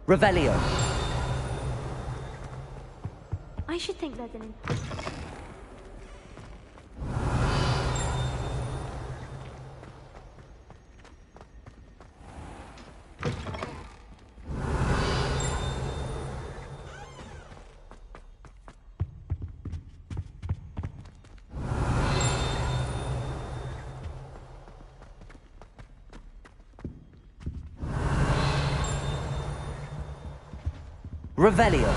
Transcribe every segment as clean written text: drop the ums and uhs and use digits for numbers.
Revelio. I should think there's an... Revelio.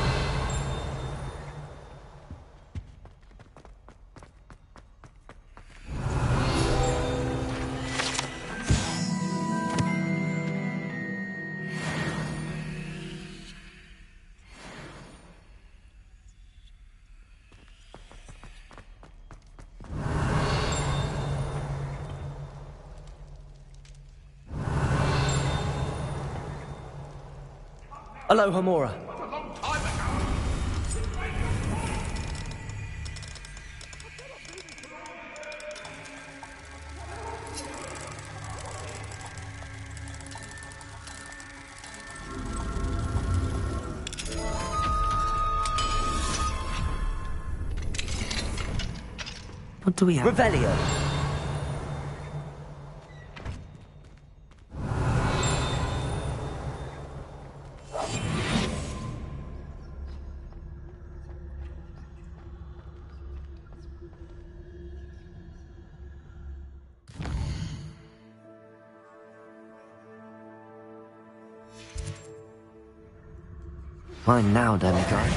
Aloha Mora. What do we have? Revelio. Mine now, demigod.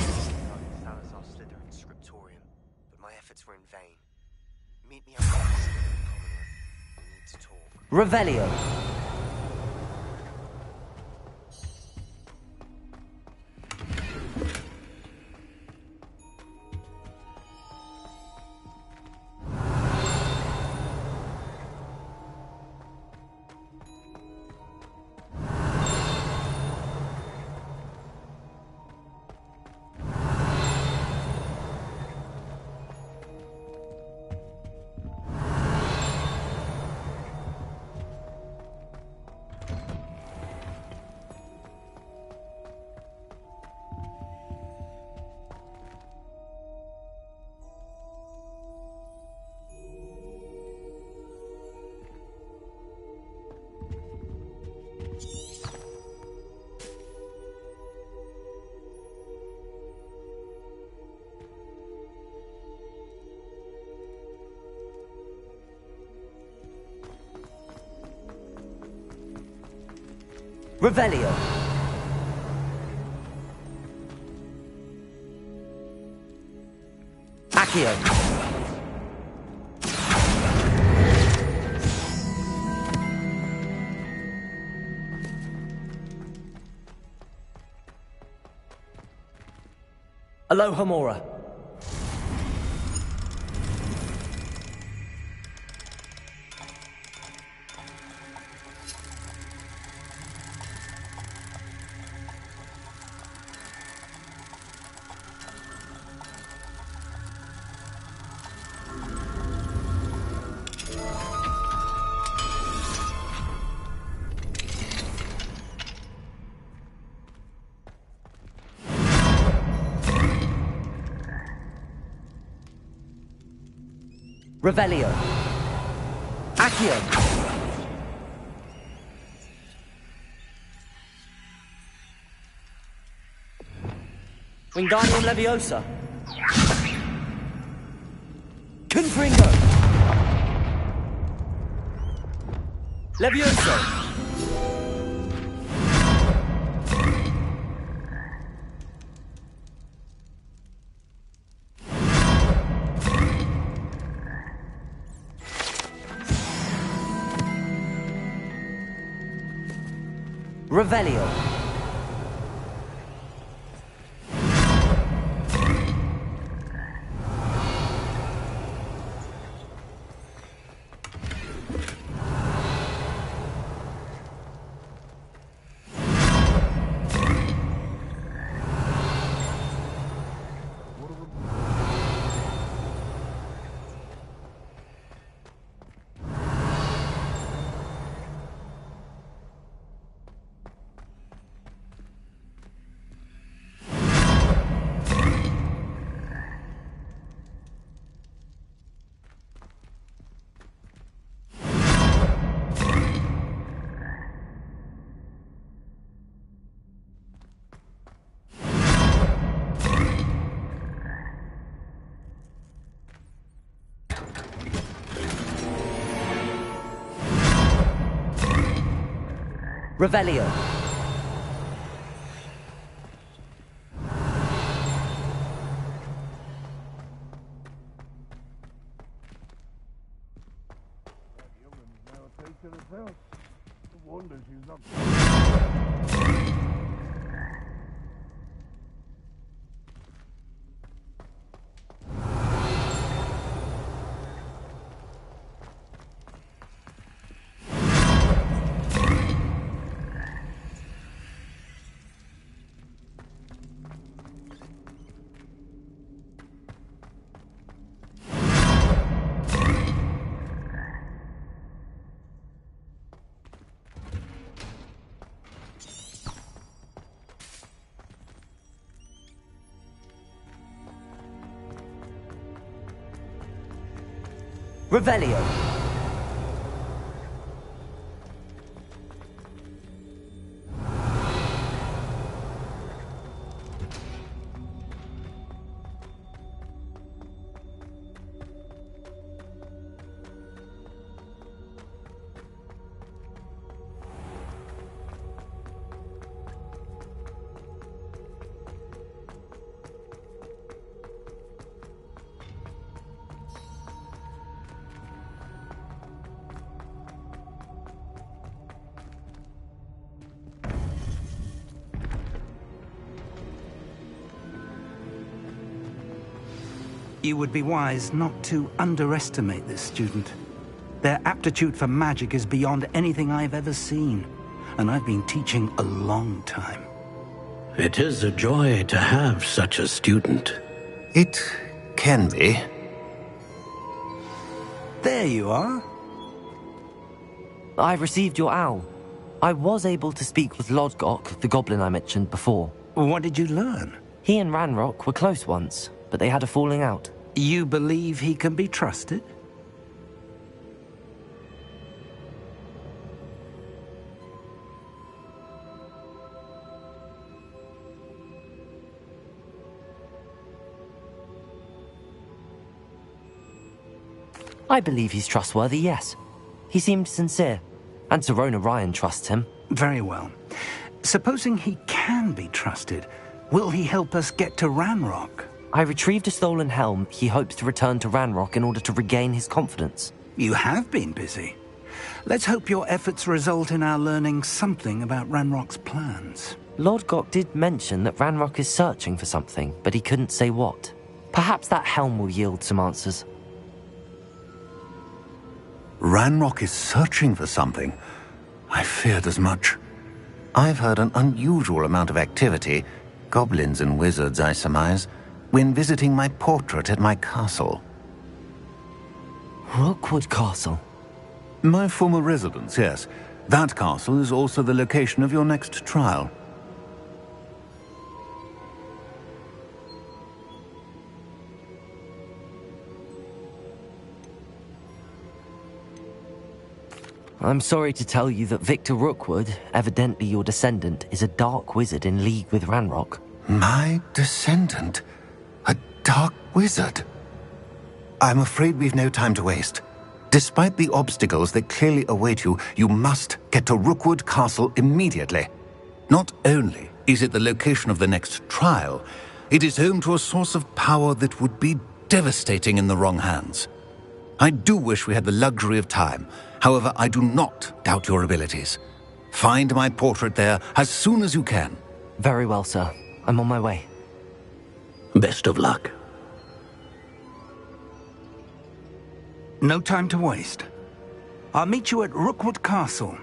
Revelio. Revelio. Accio. Aloha Mora. Revelio. Accio. Wingardium Leviosa. Confringo. Levioso. Revelio. Revelio. Revelio. You would be wise not to underestimate this student. Their aptitude for magic is beyond anything I've ever seen, and I've been teaching a long time. It is a joy to have such a student. It can be. There you are. I received your owl. I was able to speak with Lodgok, the goblin I mentioned before. What did you learn? He and Ranrock were close once, but they had a falling out. You believe he can be trusted? I believe he's trustworthy, yes. He seemed sincere, and Serona Ryan trusts him. Very well. Supposing he can be trusted, will he help us get to Ranrock? I retrieved a stolen helm. He hopes to return to Ranrock in order to regain his confidence. You have been busy. Let's hope your efforts result in our learning something about Ranrock's plans. Lodgok did mention that Ranrock is searching for something, but he couldn't say what. Perhaps that helm will yield some answers. Ranrock is searching for something. I feared as much. I've heard an unusual amount of activity, goblins and wizards, I surmise, when visiting my portrait at my castle. Rookwood Castle? My former residence, yes. That castle is also the location of your next trial. I'm sorry to tell you that Victor Rookwood, evidently your descendant, is a dark wizard in league with Ranrock. My descendant? A dark wizard? I'm afraid we've no time to waste. Despite the obstacles that clearly await you, you must get to Rookwood Castle immediately. Not only is it the location of the next trial, it is home to a source of power that would be devastating in the wrong hands. I do wish we had the luxury of time. However, I do not doubt your abilities. Find my portrait there as soon as you can. Very well, sir. I'm on my way. Best of luck. No time to waste. I'll meet you at Rookwood Castle.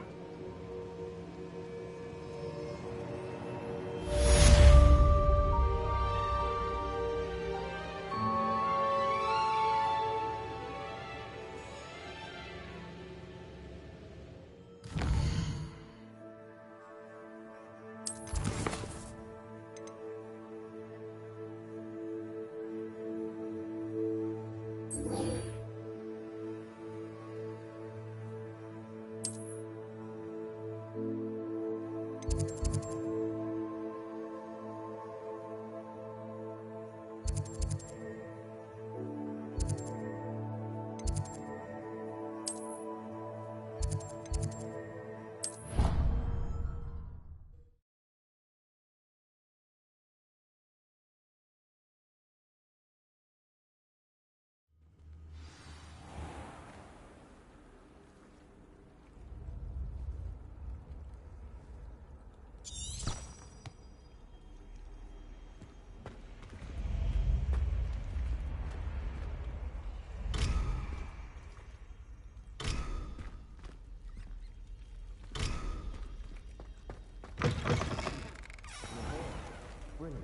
brilliant.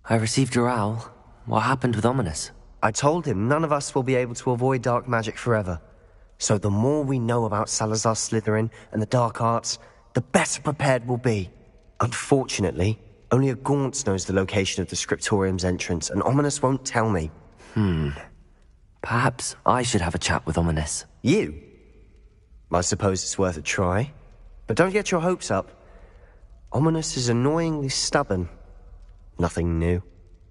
I received your owl. What happened with Ominous? I told him none of us will be able to avoid dark magic forever. So the more we know about Salazar Slytherin and the dark arts, the better prepared we'll be. Unfortunately, only a Gaunt's knows the location of the Scriptorium's entrance, and Ominous won't tell me. Perhaps I should have a chat with Ominous. You? I suppose it's worth a try. But don't get your hopes up. Ominous is annoyingly stubborn. Nothing new.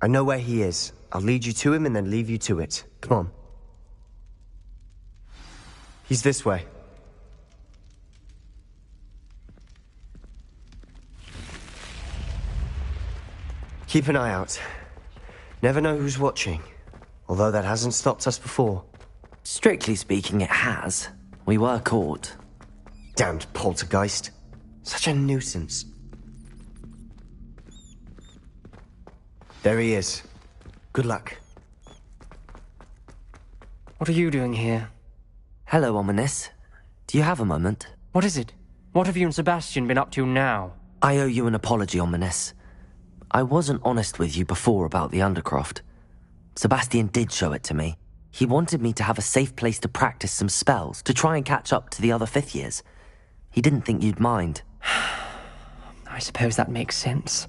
I know where he is. I'll lead you to him and then leave you to it. Come on. He's this way. Keep an eye out. Never know who's watching. Although that hasn't stopped us before. Strictly speaking, it has. We were caught. Damned poltergeist. Such a nuisance. There he is. Good luck. What are you doing here? Hello, Ominous. Do you have a moment? What is it? What have you and Sebastian been up to now? I owe you an apology, Ominous. I wasn't honest with you before about the Undercroft. Sebastian did show it to me. He wanted me to have a safe place to practice some spells, to try and catch up to the other fifth years. He didn't think you'd mind. I suppose that makes sense.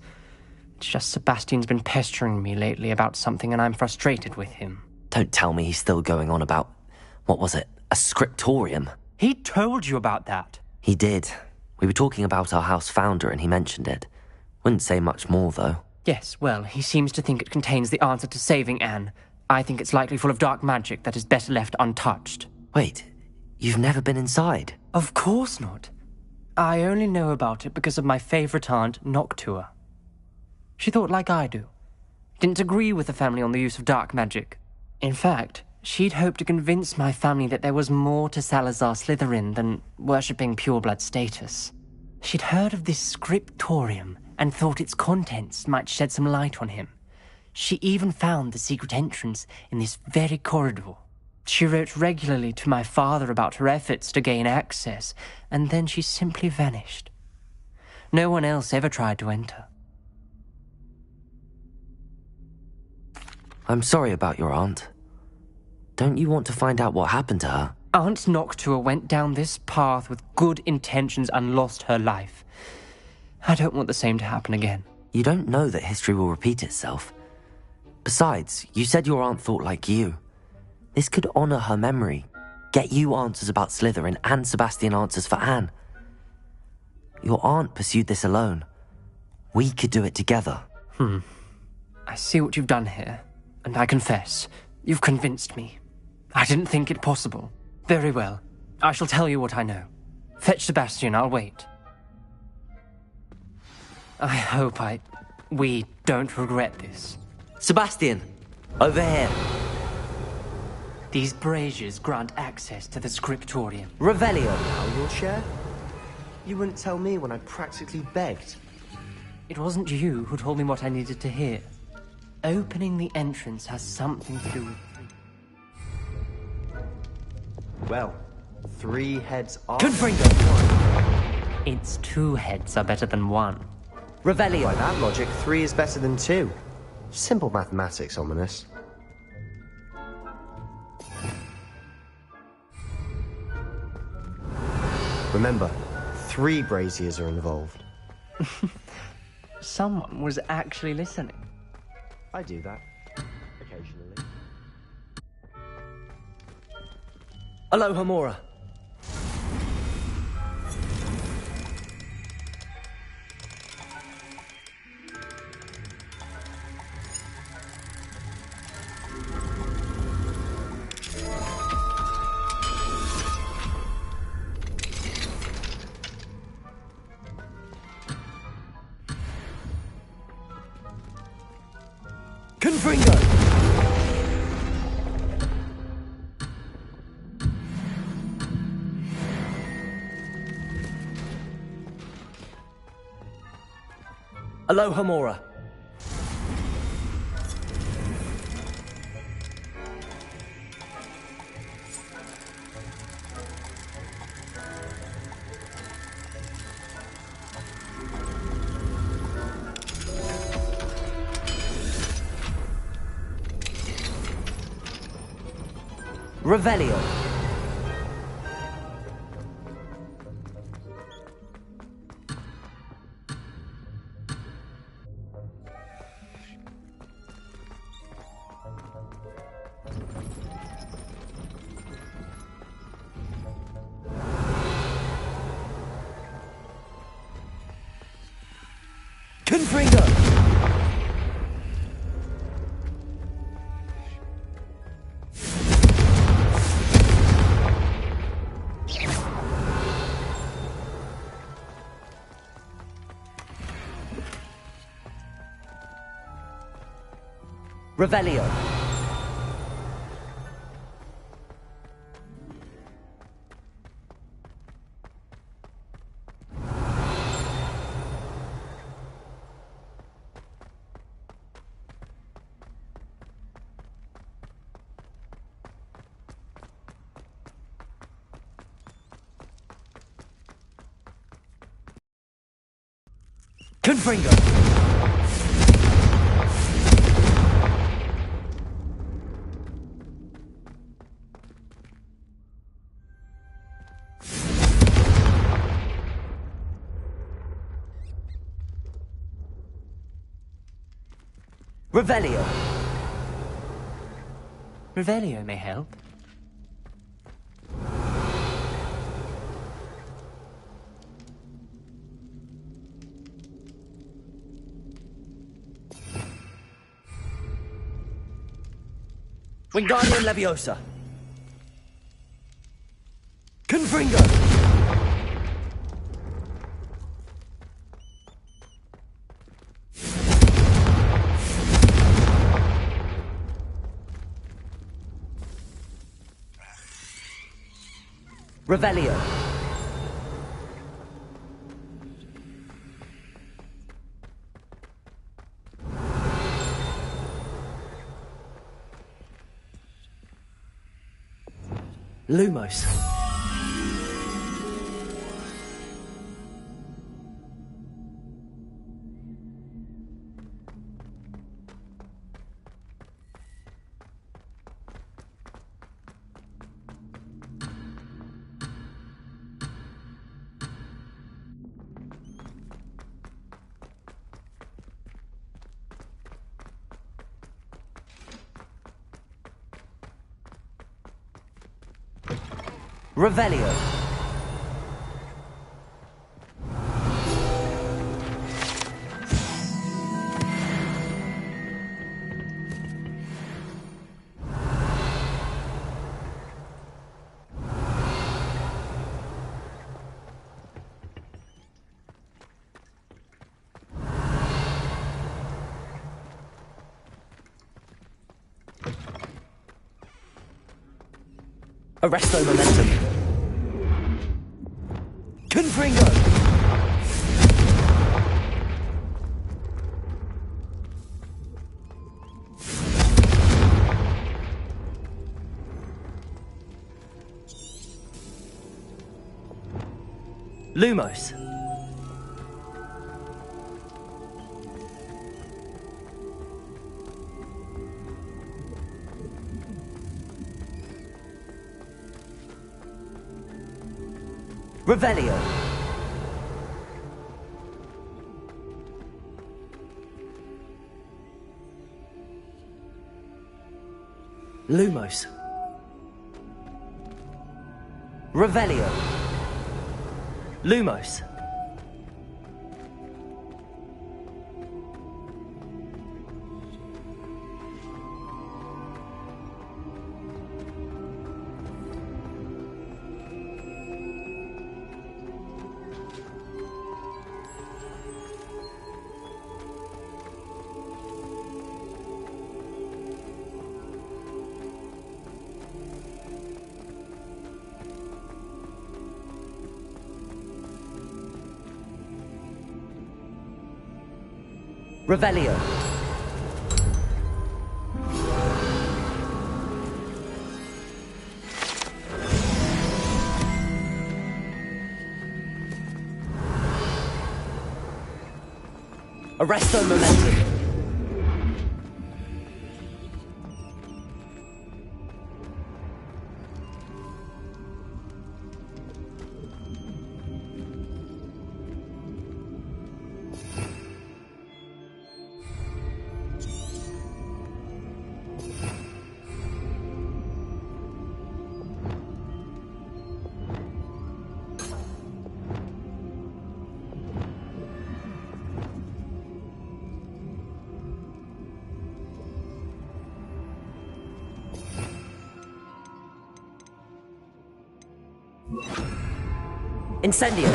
It's just Sebastian's been pestering me lately about something and I'm frustrated with him. Don't tell me he's still going on about, what was it, a scriptorium? He told you about that. He did. We were talking about our house founder and he mentioned it. Wouldn't say much more, though. Yes, well, he seems to think it contains the answer to saving Anne. I think it's likely full of dark magic that is better left untouched. Wait, you've never been inside? Of course not. I only know about it because of my favorite aunt, Noctua. She thought like I do. Didn't agree with the family on the use of dark magic. In fact, she'd hoped to convince my family that there was more to Salazar Slytherin than worshipping pureblood status. She'd heard of this scriptorium and thought its contents might shed some light on him. She even found the secret entrance in this very corridor. She wrote regularly to my father about her efforts to gain access, and then she simply vanished. No one else ever tried to enter. I'm sorry about your aunt. Don't you want to find out what happened to her? Aunt Noctua went down this path with good intentions and lost her life. I don't want the same to happen again. You don't know that history will repeat itself. Besides, you said your aunt thought like you. This could honor her memory, get you answers about Slytherin and Sebastian answers for Anne. Your aunt pursued this alone. We could do it together. I see what you've done here, and I confess, you've convinced me. I didn't think it possible. Very well. I shall tell you what I know. Fetch Sebastian, I'll wait. I hope we don't regret this. Sebastian! Over here! These braziers grant access to the scriptorium. Revelio. Now you'll share? You wouldn't tell me when I practically begged. It wasn't you who told me what I needed to hear. Opening the entrance has something to do with... Well, 3 heads are... Confringo. Its 2 heads are better than 1. Revelio. By that logic, 3 is better than 2. Simple mathematics, Ominous. Remember, 3 braziers are involved. Someone was actually listening. I do that. Occasionally. Aloha Mora. Confringo! Aloha Mora. Revelio. Confringo. Revelio. Confringo. Revelio. Revelio may help. Wingardium Leviosa. Confringo. Revelio. Lumos. Revelio. Arresto Momentum. Confringo. Lumos. Revelio. Lumos. Revelio. Lumos. Revelio. Arresto momentum. Incendio.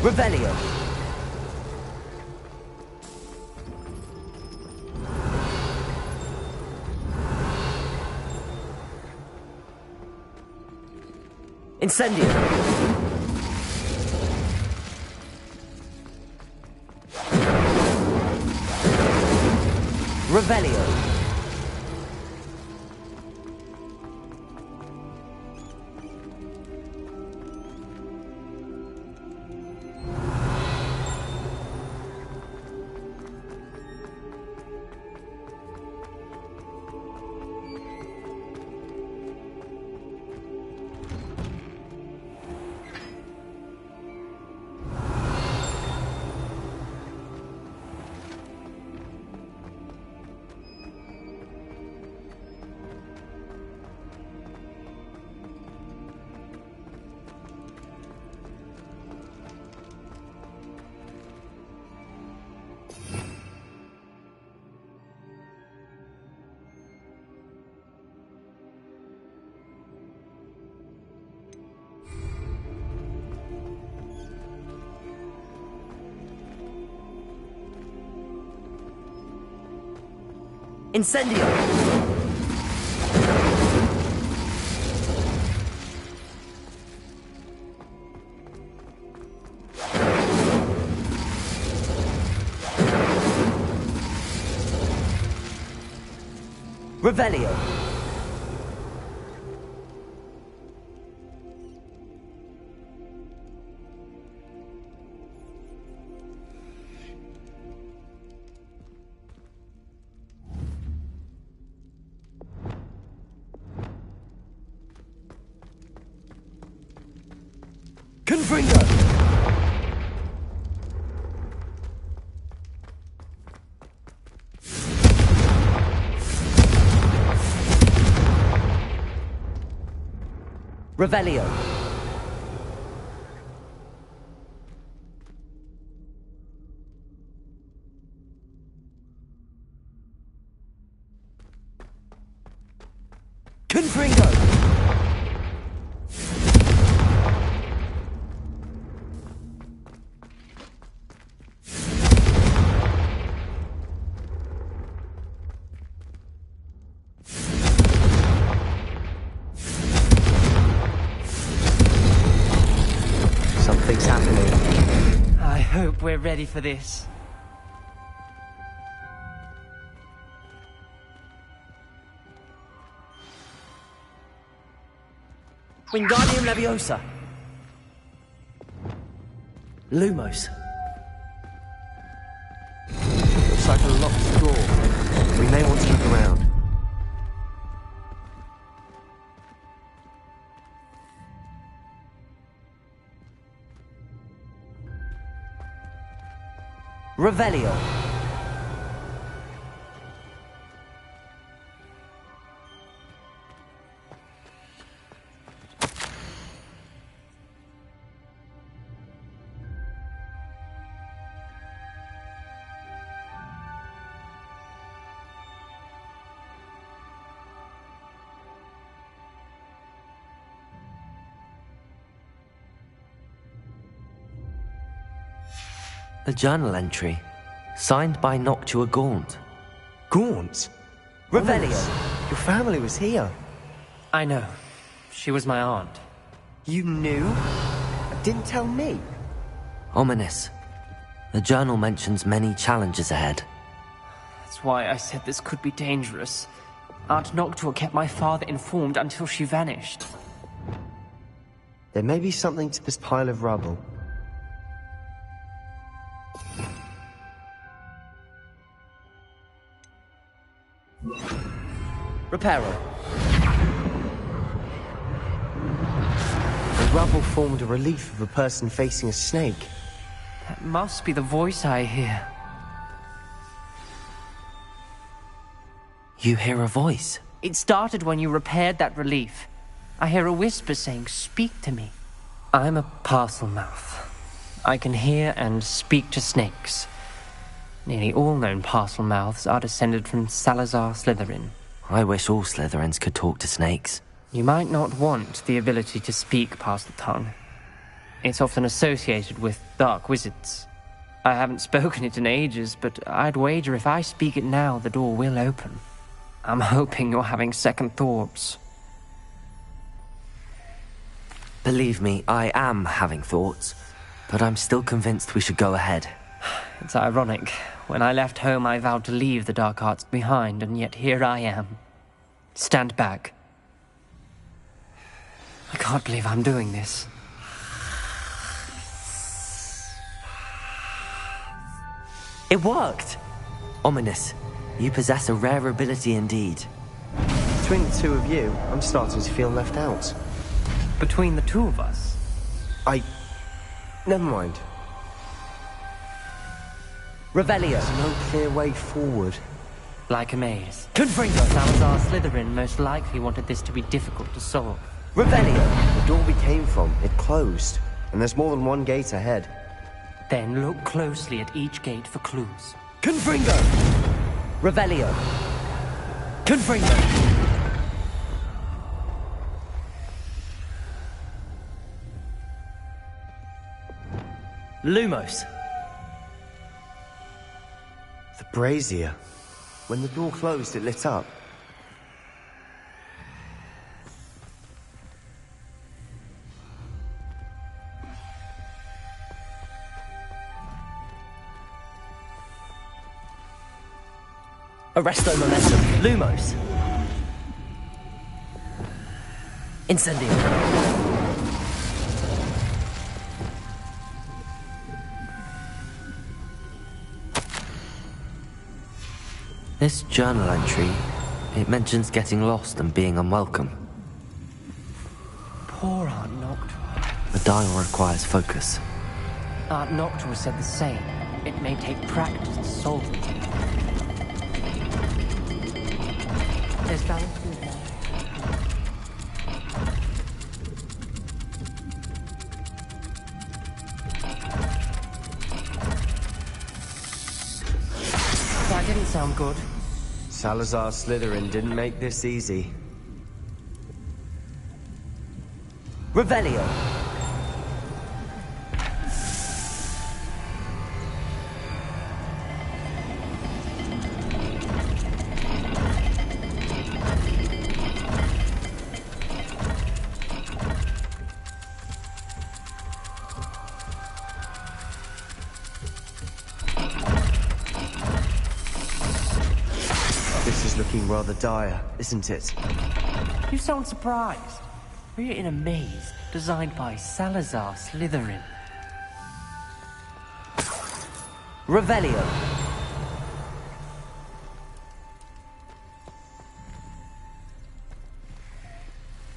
Revelio. Incendio. Revelio. Incendio. Revelio. Confringo. Revelio. Confringo. Something's happening. I hope we're ready for this. Wingardium Leviosa. Lumos. Looks like a locked door. We may want to look around. Revelio. A journal entry, signed by Noctua Gaunt. Gaunt? Revelio. Your family was here. I know. She was my aunt. You knew? Didn't tell me. Ominous. The journal mentions many challenges ahead. That's why I said this could be dangerous. Aunt Noctua kept my father informed until she vanished. There may be something to this pile of rubble. Reparo. The rubble formed a relief of a person facing a snake. That must be the voice I hear. You hear a voice? It started when you repaired that relief. I hear a whisper saying, "Speak to me." I'm a parcel mouth. I can hear and speak to snakes. Nearly all known parcel mouths are descended from Salazar Slytherin. I wish all Slytherins could talk to snakes. You might not want the ability to speak parcel tongue. It's often associated with dark wizards. I haven't spoken it in ages, but I'd wager if I speak it now, the door will open. I'm hoping you're having second thoughts. Believe me, I am having thoughts, but I'm still convinced we should go ahead. It's ironic. When I left home, I vowed to leave the dark arts behind, and yet here I am. Stand back. I can't believe I'm doing this. It worked! Ominous, you possess a rare ability indeed. Between the two of you, I'm starting to feel left out. Between the two of us? Never mind. Revelio. There's no clear way forward. Like a maze. Confringo. Salazar Slytherin most likely wanted this to be difficult to solve. Revelio. The door we came from, it closed. And there's more than one gate ahead. Then look closely at each gate for clues. Confringo. Revelio. Confringo. Lumos. The brazier. When the door closed, it lit up. Arresto momentum. Lumos. Incendio. This journal entry, it mentions getting lost and being unwelcome. Poor Aunt Noctua. The dial requires focus. Aunt Noctua said the same. It may take practice to solve it. There's balance to it. That didn't sound good. Salazar Slytherin didn't make this easy. Revelio. This is looking rather dire, isn't it? You sound surprised. We're in a maze designed by Salazar Slytherin. Revelio.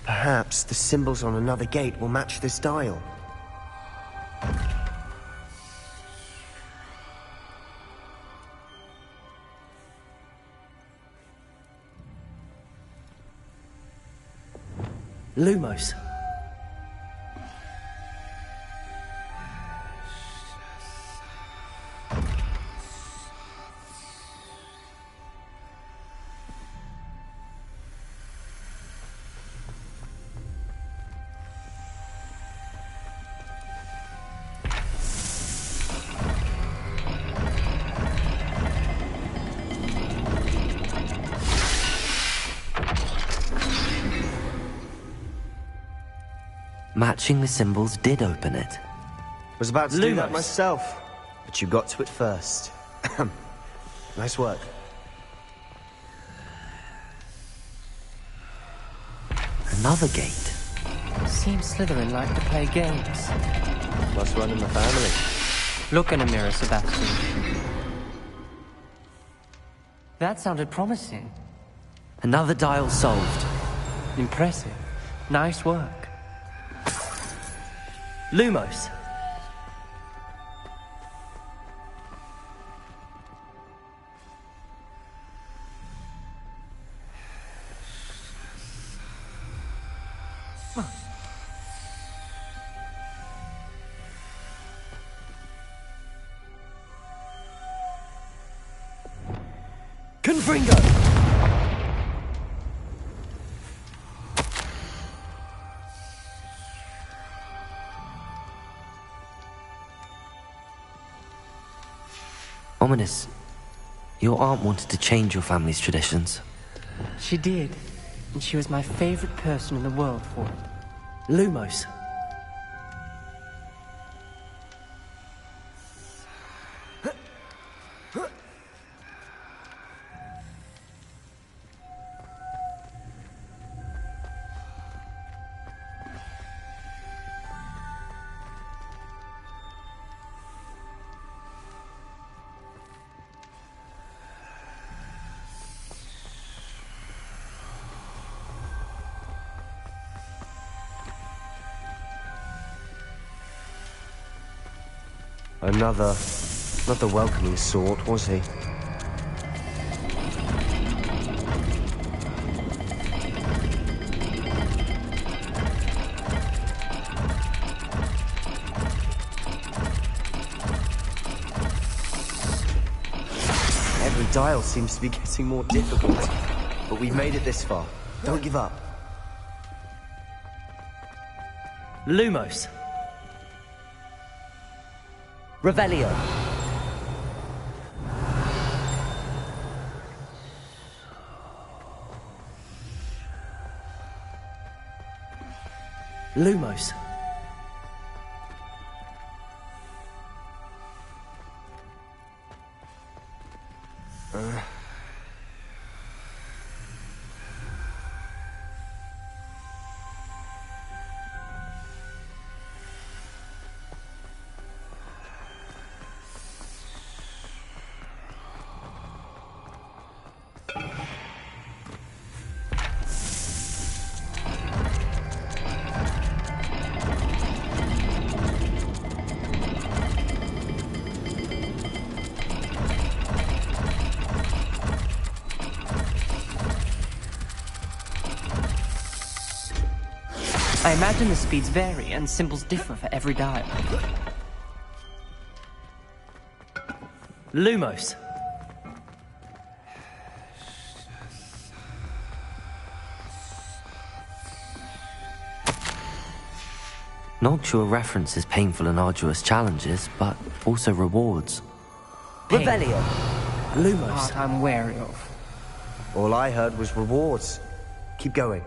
Perhaps the symbols on another gate will match this dial. Lumos. Matching the symbols did open it. Was about to do that Lumos. myself, but you got to it first. Nice work. Another gate. Seems Slytherin like to play games. Must run in the family. Look in a mirror, Sebastian. That sounded promising. Another dial solved. Impressive. Nice work. Lumos. Confringo! Ominous, your aunt wanted to change your family's traditions. She did, and she was my favorite person in the world for it. Lumos. Another... not the welcoming sort, was he? Every dial seems to be getting more difficult. But we've made it this far. Don't give up. Lumos. Revelio. Lumos. I imagine the speeds vary and symbols differ for every dial. Lumos. Noctua references painful and arduous challenges, but also rewards. Pain. Revelio. Lumos. Part I'm wary of. All I heard was rewards. Keep going.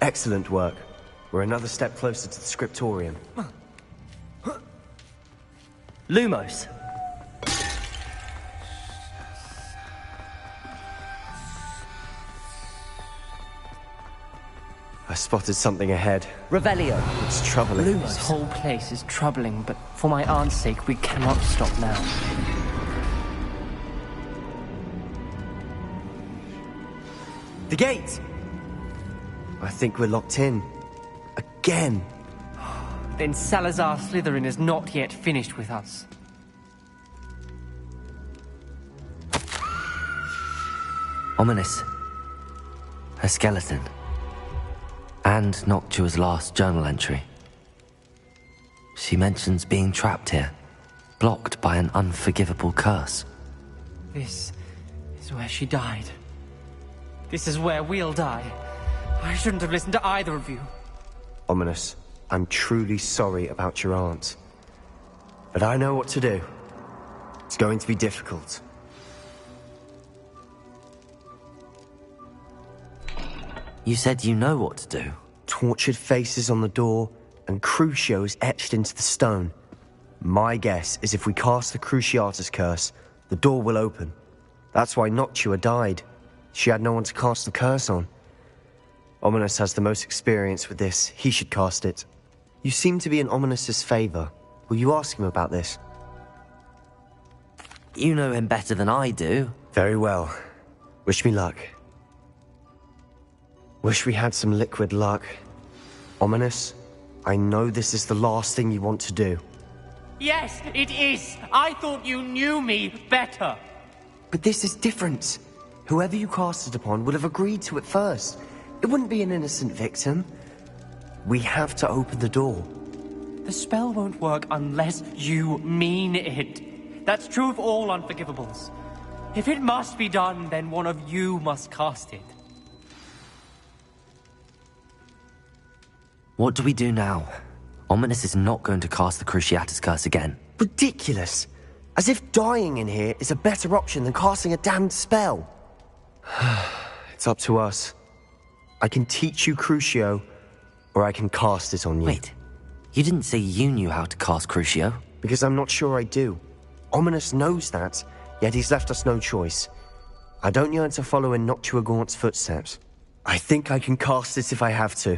Excellent work. We're another step closer to the scriptorium. Lumos. I spotted something ahead. Revelio. It's troubling. This whole place is troubling, but for my aunt's sake, we cannot stop now. The gate! I think we're locked in. Again. Then Salazar Slytherin is not yet finished with us. Ominous. A skeleton. And Noctua's last journal entry. She mentions being trapped here, blocked by an unforgivable curse. This is where she died. This is where we'll die. I shouldn't have listened to either of you. Ominous, I'm truly sorry about your aunt. But I know what to do. It's going to be difficult. You said you know what to do. Tortured faces on the door, and Crucios etched into the stone. My guess is if we cast the Cruciatus curse, the door will open. That's why Noctua died. She had no one to cast the curse on. Ominous has the most experience with this. He should cast it. You seem to be in Ominous's favor. Will you ask him about this? You know him better than I do. Very well. Wish me luck. Wish we had some liquid luck. Ominous, I know this is the last thing you want to do. Yes, it is. I thought you knew me better. But this is different. Whoever you cast it upon would have agreed to it first. It wouldn't be an innocent victim. We have to open the door. The spell won't work unless you mean it. That's true of all unforgivables. If it must be done, then one of you must cast it. What do we do now? Ominous is not going to cast the Cruciatus curse again. Ridiculous. As if dying in here is a better option than casting a damned spell. It's up to us. I can teach you Crucio, or I can cast it on you. Wait, you didn't say you knew how to cast Crucio? Because I'm not sure I do. Ominous knows that, yet he's left us no choice. I don't yearn to follow in Noctua Gaunt's footsteps. I think I can cast it if I have to.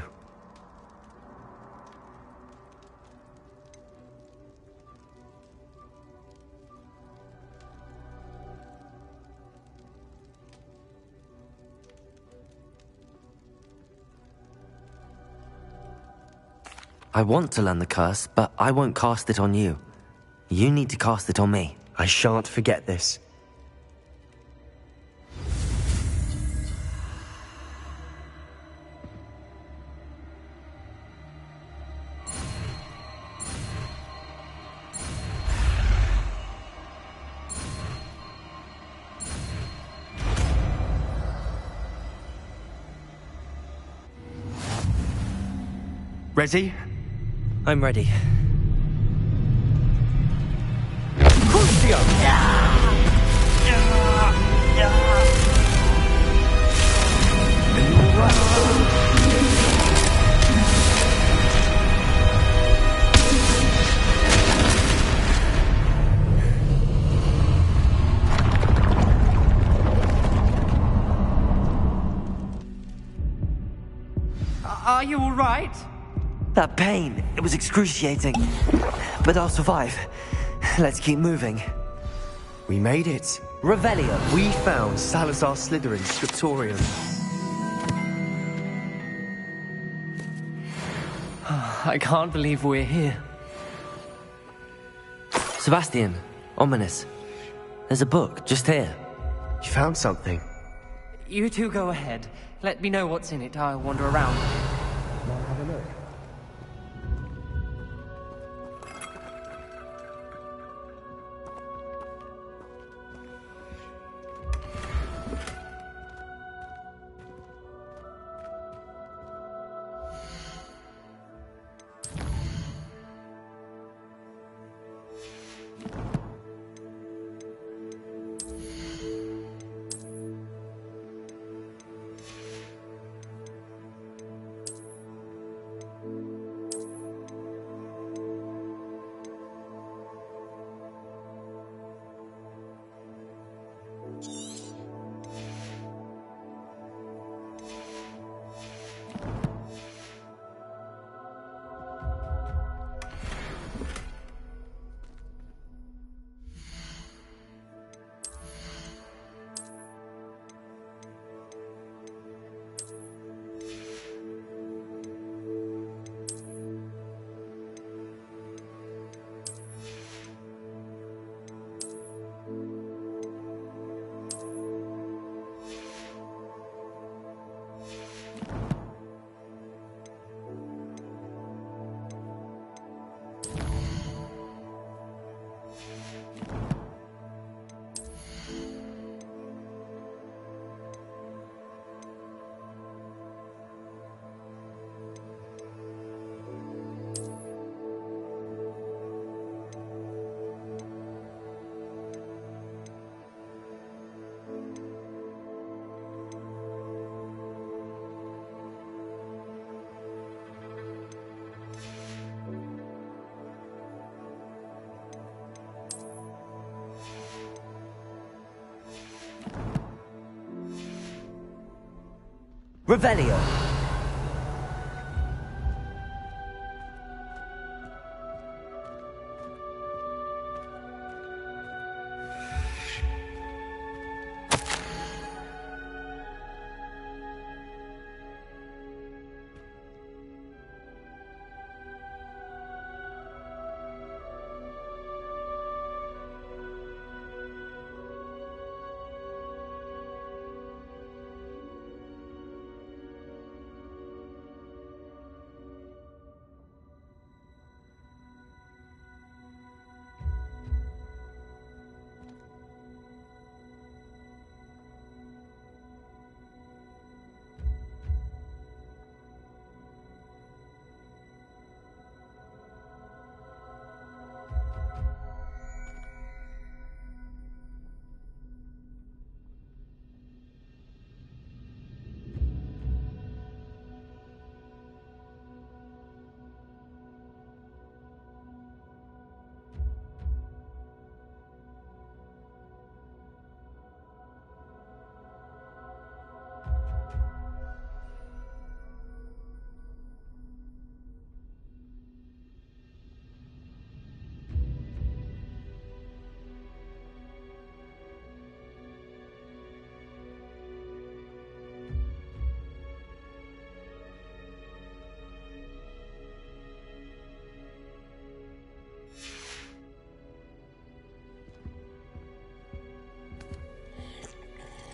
I want to learn the curse, but I won't cast it on you. You need to cast it on me. I shan't forget this. Ready? I'm ready. Crucio! Are you all right? That pain, it was excruciating. But I'll survive. Let's keep moving. We made it. Revelio. We found Salazar Slytherin's scriptorium. I can't believe we're here. Sebastian, Ominous. There's a book just here. You found something. You two go ahead. Let me know what's in it. I'll wander around. Revelio.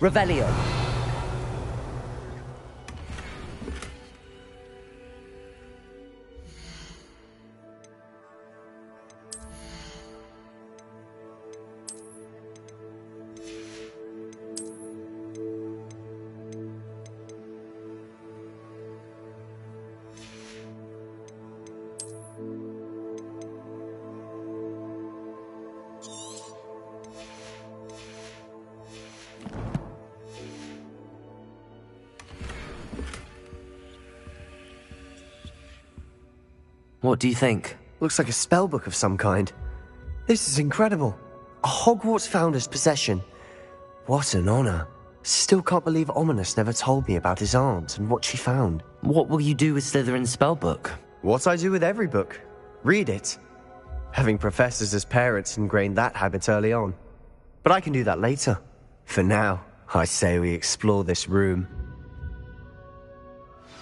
Revelio. What do you think? Looks like a spellbook of some kind. This is incredible. A Hogwarts founder's possession. What an honor. Still can't believe Ominous never told me about his aunt and what she found. What will you do with Slytherin's spellbook? What I do with every book. Read it. Having professors as parents ingrained that habit early on. But I can do that later. For now, I say we explore this room.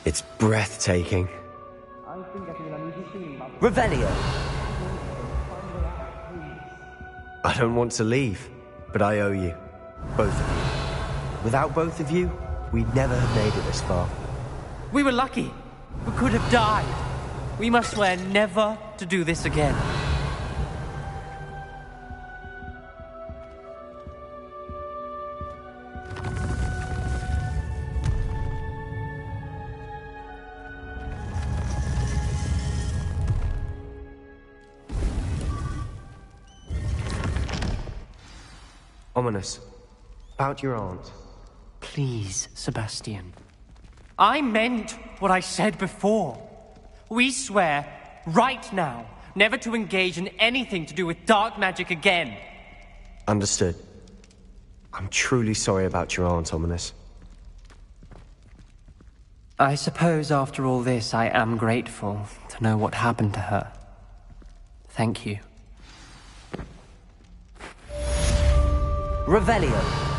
It's breathtaking. Revelio. I don't want to leave, but I owe you. Both of you. Without both of you, we'd never have made it this far. We were lucky. We could have died. We must swear never to do this again. Ominous. About your aunt. Please, Sebastian. I meant what I said before. We swear, right now, never to engage in anything to do with dark magic again. Understood. I'm truly sorry about your aunt, Ominous. I suppose after all this, I am grateful to know what happened to her. Thank you. Revelio.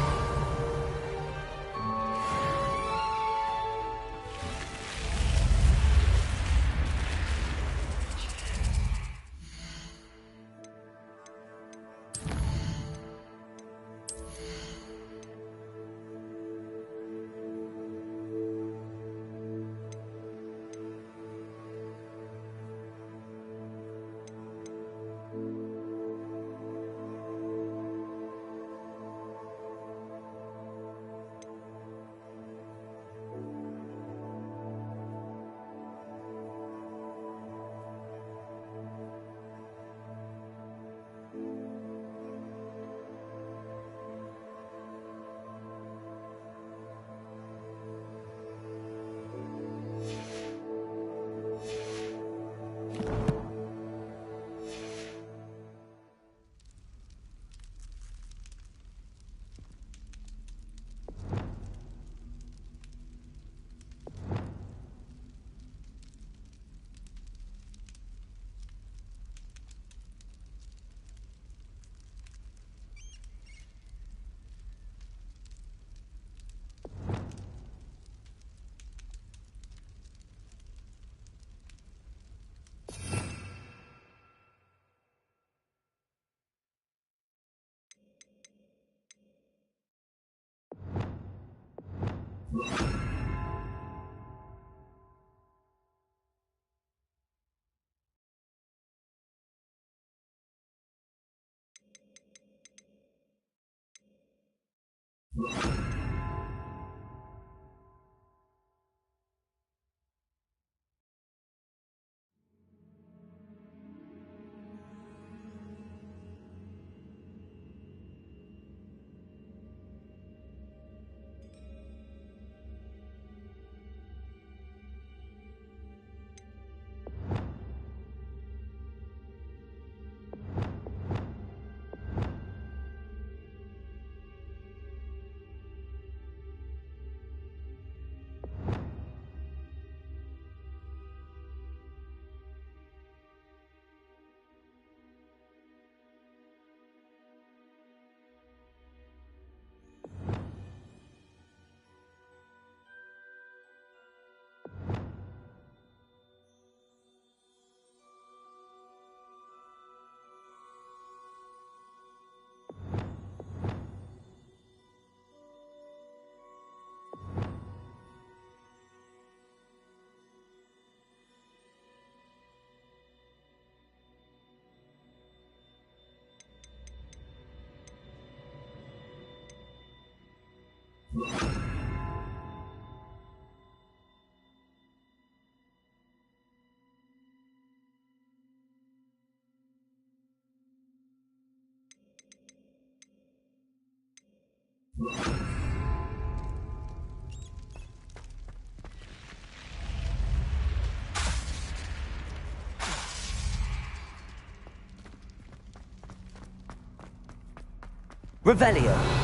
Revelio.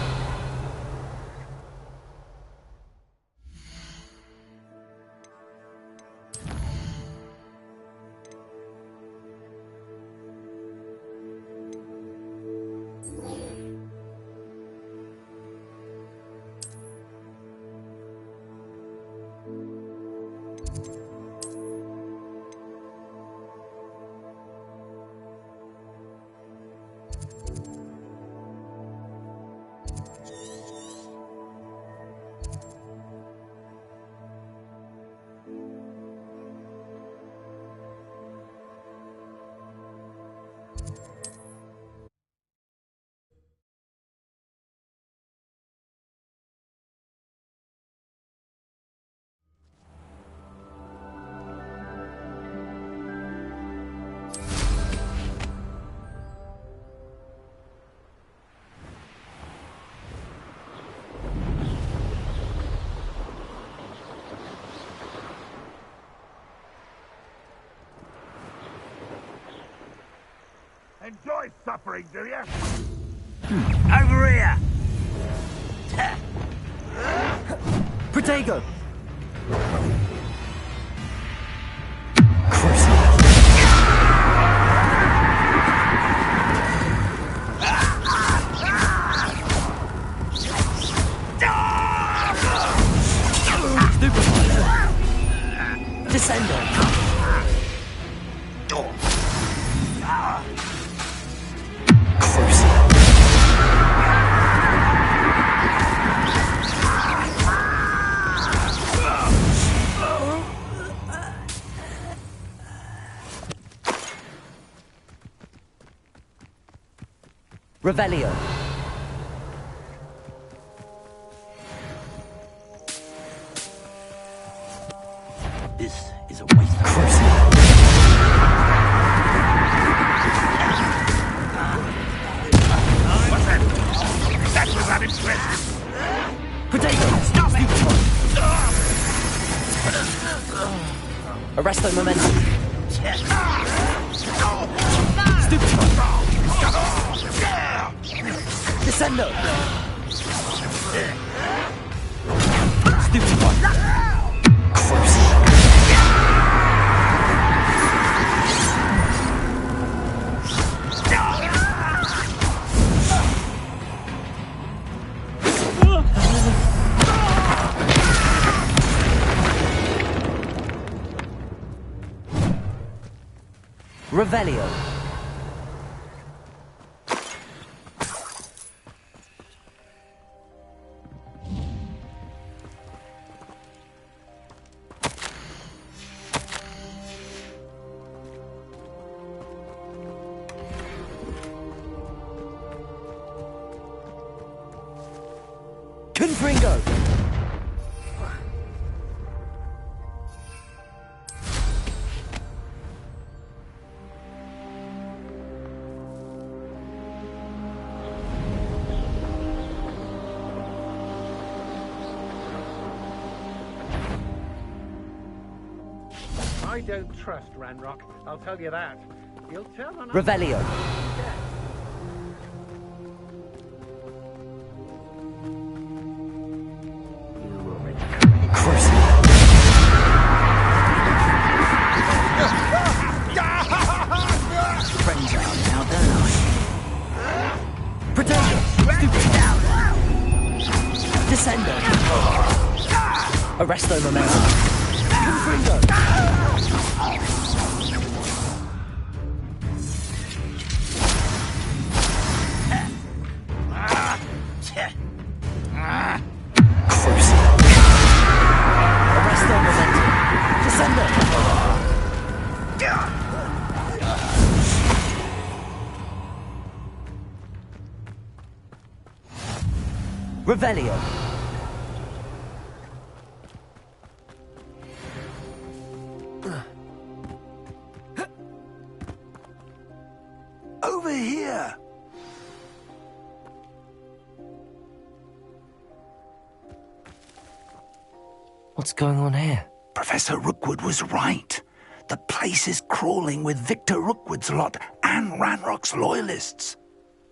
Enjoy suffering, do you? Over here! Protego! Descendo. Revelio. This is a waste of time. What's that? That was unimpressive. Potato. Stop it! Arresto momentum. Descendo. Stupid one. Revelio. I don't trust Ranrock, I'll tell you that. He'll turn on us. Revelio. Friends out now, don't I? Potato! Stupid! Descendo! Arresto momentum! Confringo! Crucible! Arresto momentum! Descendo! Revelio. Over here! What's going on here? Professor Rookwood was right. The place is crawling with Victor Rookwood's lot and Ranrock's loyalists.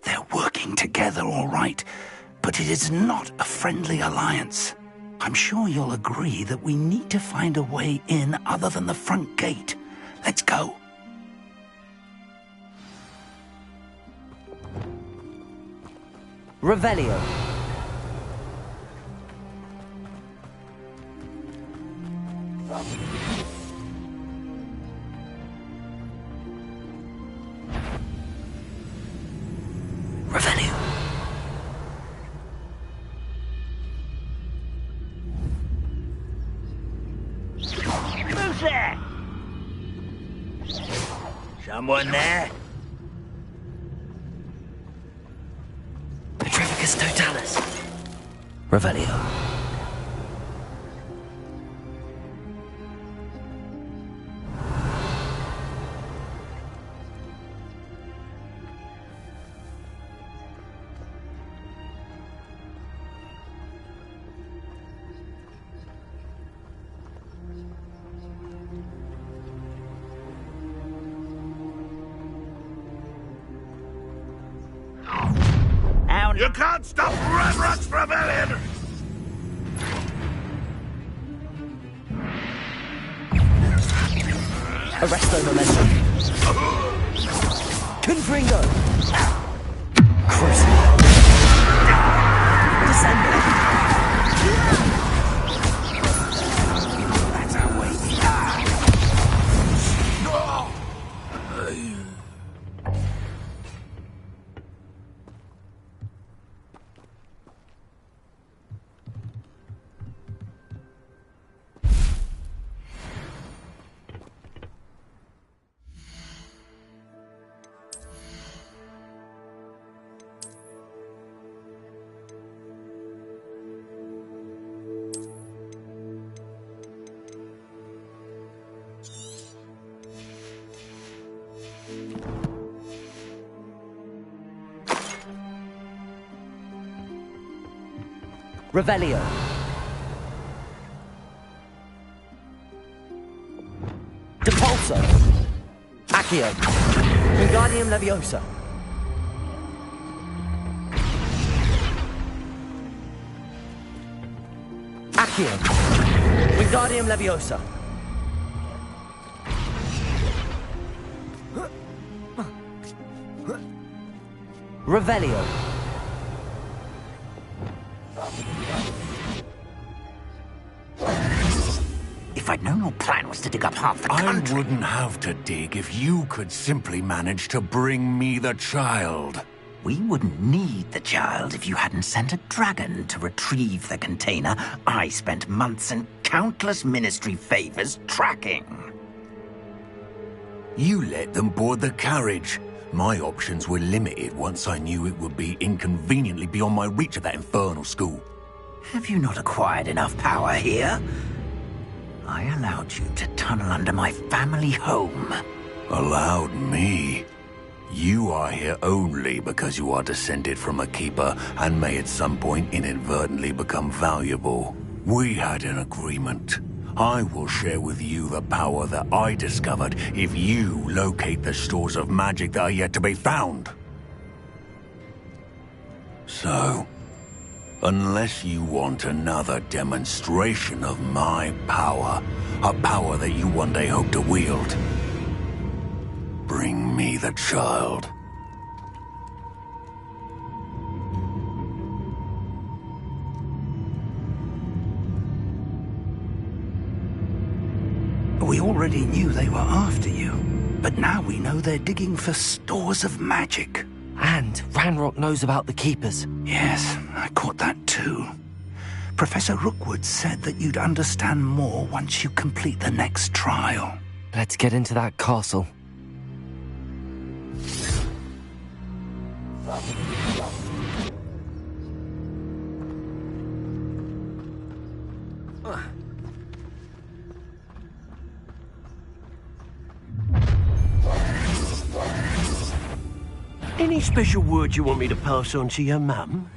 They're working together, all right, but it is not a friendly alliance. I'm sure you'll agree that we need to find a way in other than the front gate. Let's go. Revelio. Revelio. Who's there? Someone there? Petrificus totalis. Revelio. You can't stop Ranrock's rebellion! Arresto momentum. Confringo. Crucible. Descendo. That's our way. Revelio. Depulso. Accio. Wingardium Leviosa. Accio. Wingardium Leviosa. Revelio. If I'd known your plan was to dig up half the I country... wouldn't have to dig if you could simply manage to bring me the child. We wouldn't need the child if you hadn't sent a dragon to retrieve the container I spent months and countless ministry favors tracking. You let them board the carriage. My options were limited once I knew it would be inconveniently beyond my reach at that infernal school. Have you not acquired enough power here? I allowed you to tunnel under my family home. Allowed me? You are here only because you are descended from a keeper and may at some point inadvertently become valuable. We had an agreement. I will share with you the power that I discovered if you locate the stores of magic that are yet to be found. So, unless you want another demonstration of my power, a power that you one day hope to wield, bring me the child. We already knew they were after you, but now we know they're digging for stores of magic. And Ranrock knows about the Keepers. Yes, I caught that too. Professor Rookwood said that you'd understand more once you complete the next trial. Let's get into that castle. Any special words you want me to pass on to your mum?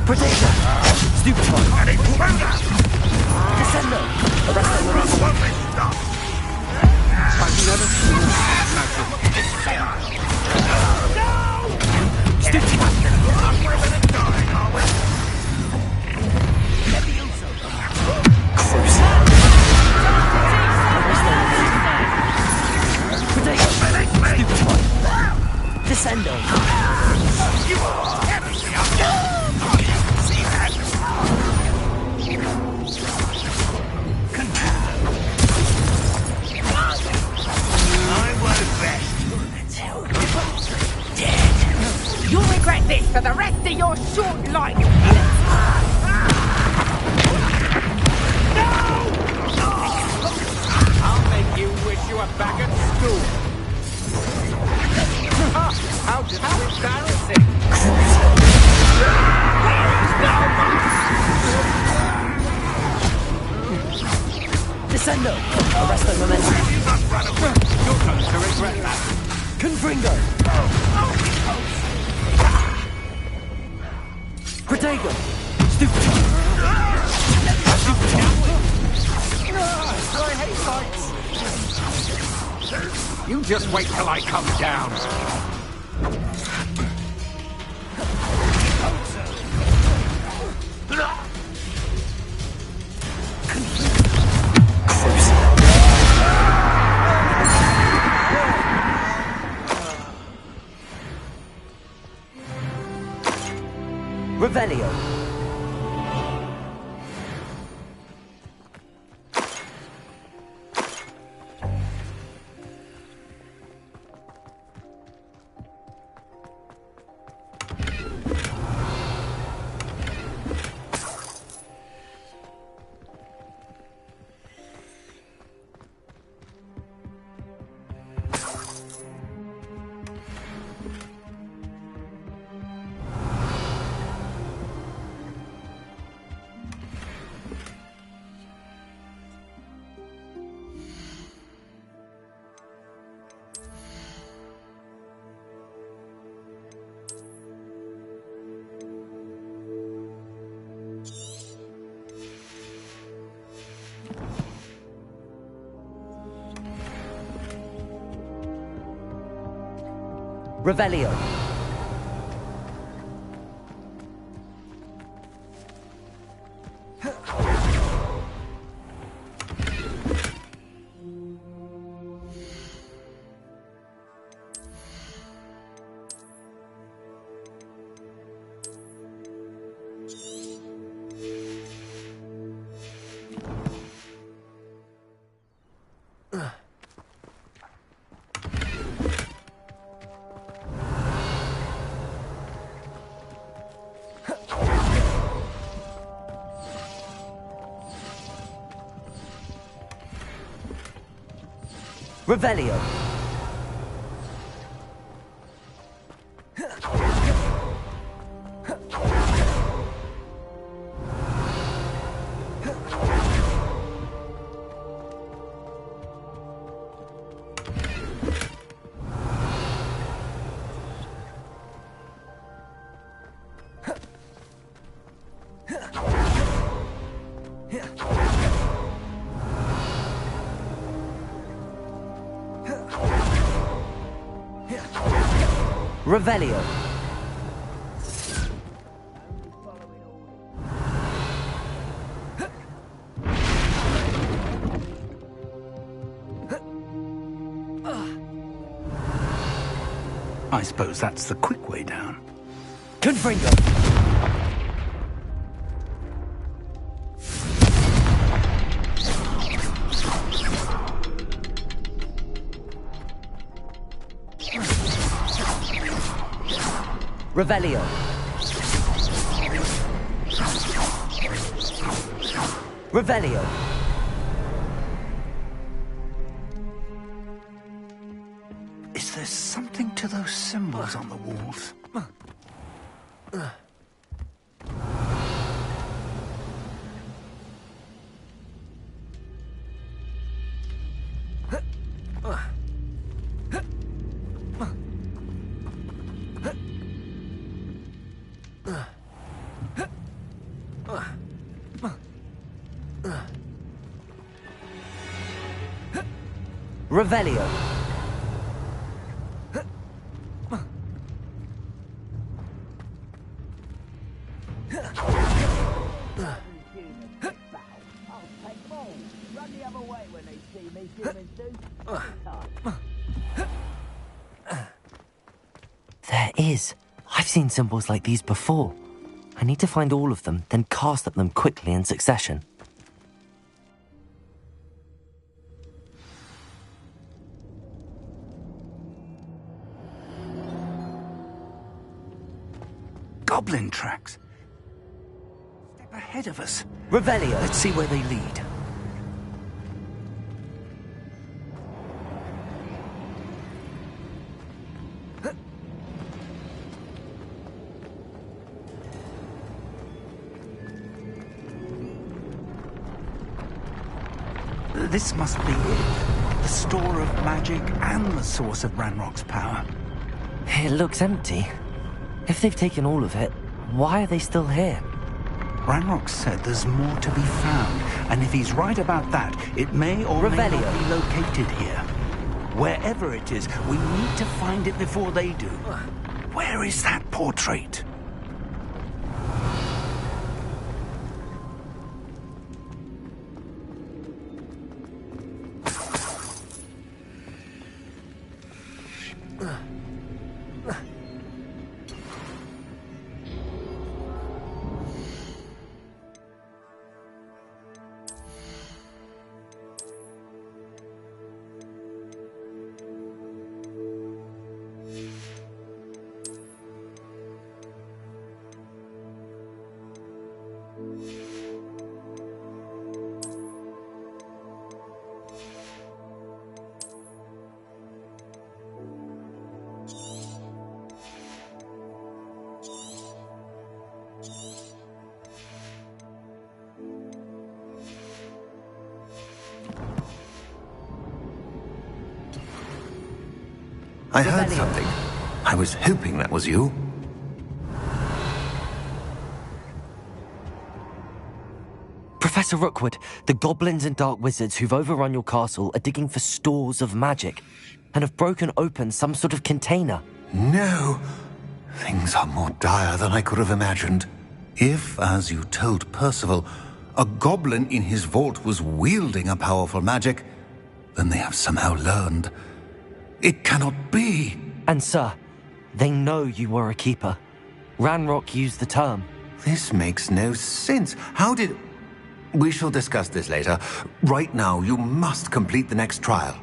Protector! Stupefy! Descendo! Arrest them with us! I've never seen Descendo! You'll regret this for the rest of your short life! I'll make you wish you were back at school. How embarrassing! Descendo! Arrest them momentum! You're going to regret that. Confringo! Protego! Stupefy! I hate fights. You just wait till I come down. Revelio! Revelio! Revelio! Revelio. I suppose that's the quick way down. Confringo. Revelio. Revelio. Is there something to those symbols on the walls? Revelio. There is. I've seen symbols like these before. I need to find all of them, then cast at them quickly in succession. Goblin tracks. Step ahead of us. Revelio. Let's see where they lead. This must be it. The store of magic and the source of Ranrock's power. It looks empty. If they've taken all of it, why are they still here? Ranrock said there's more to be found, and if he's right about that, it may or may not be located here. Wherever it is, we need to find it before they do. Where is that portrait? I heard something. I was hoping that was you. Professor Rookwood, the goblins and dark wizards who've overrun your castle are digging for stores of magic and have broken open some sort of container. No. Things are more dire than I could have imagined. If, as you told Percival, a goblin in his vault was wielding a powerful magic, then they have somehow learned. It cannot be. And sir, they know you were a keeper. Ranrock used the term. This makes no sense. How did... We shall discuss this later. Right now, you must complete the next trial.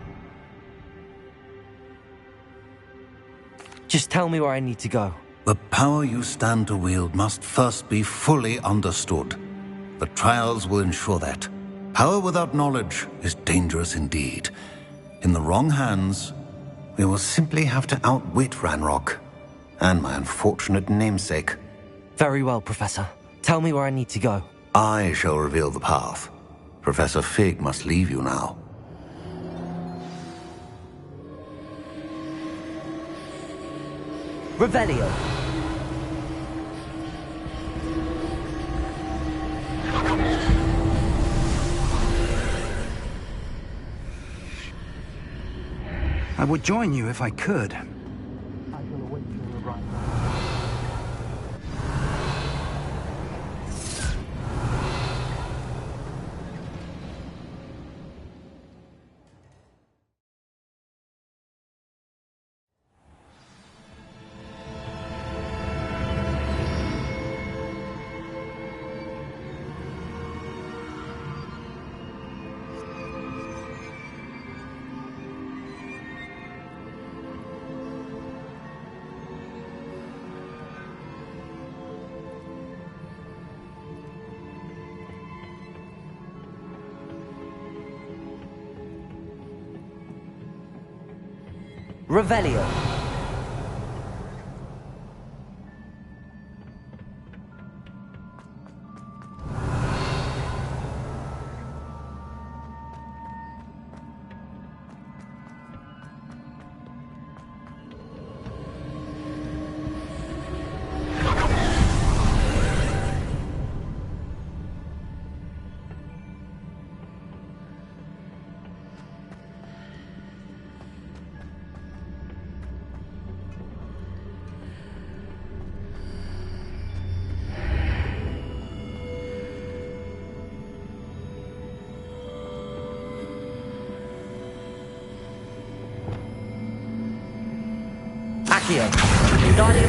Just tell me where I need to go. The power you stand to wield must first be fully understood. The trials will ensure that. Power without knowledge is dangerous indeed. In the wrong hands, we will simply have to outwit Ranrock and my unfortunate namesake. Very well, Professor. Tell me where I need to go. I shall reveal the path. Professor Fig must leave you now. Revelio. I would join you if I could. Revelio.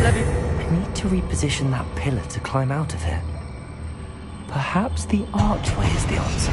I need to reposition that pillar to climb out of here. Perhaps the archway is the answer.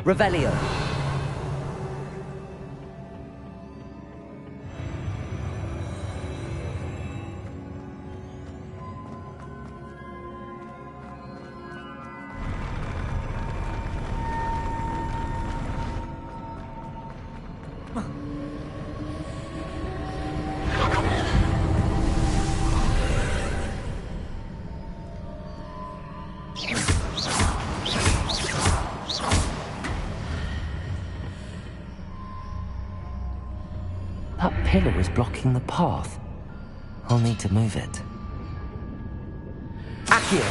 Revelio. That pillar is blocking the path. I'll need to move it. Accio.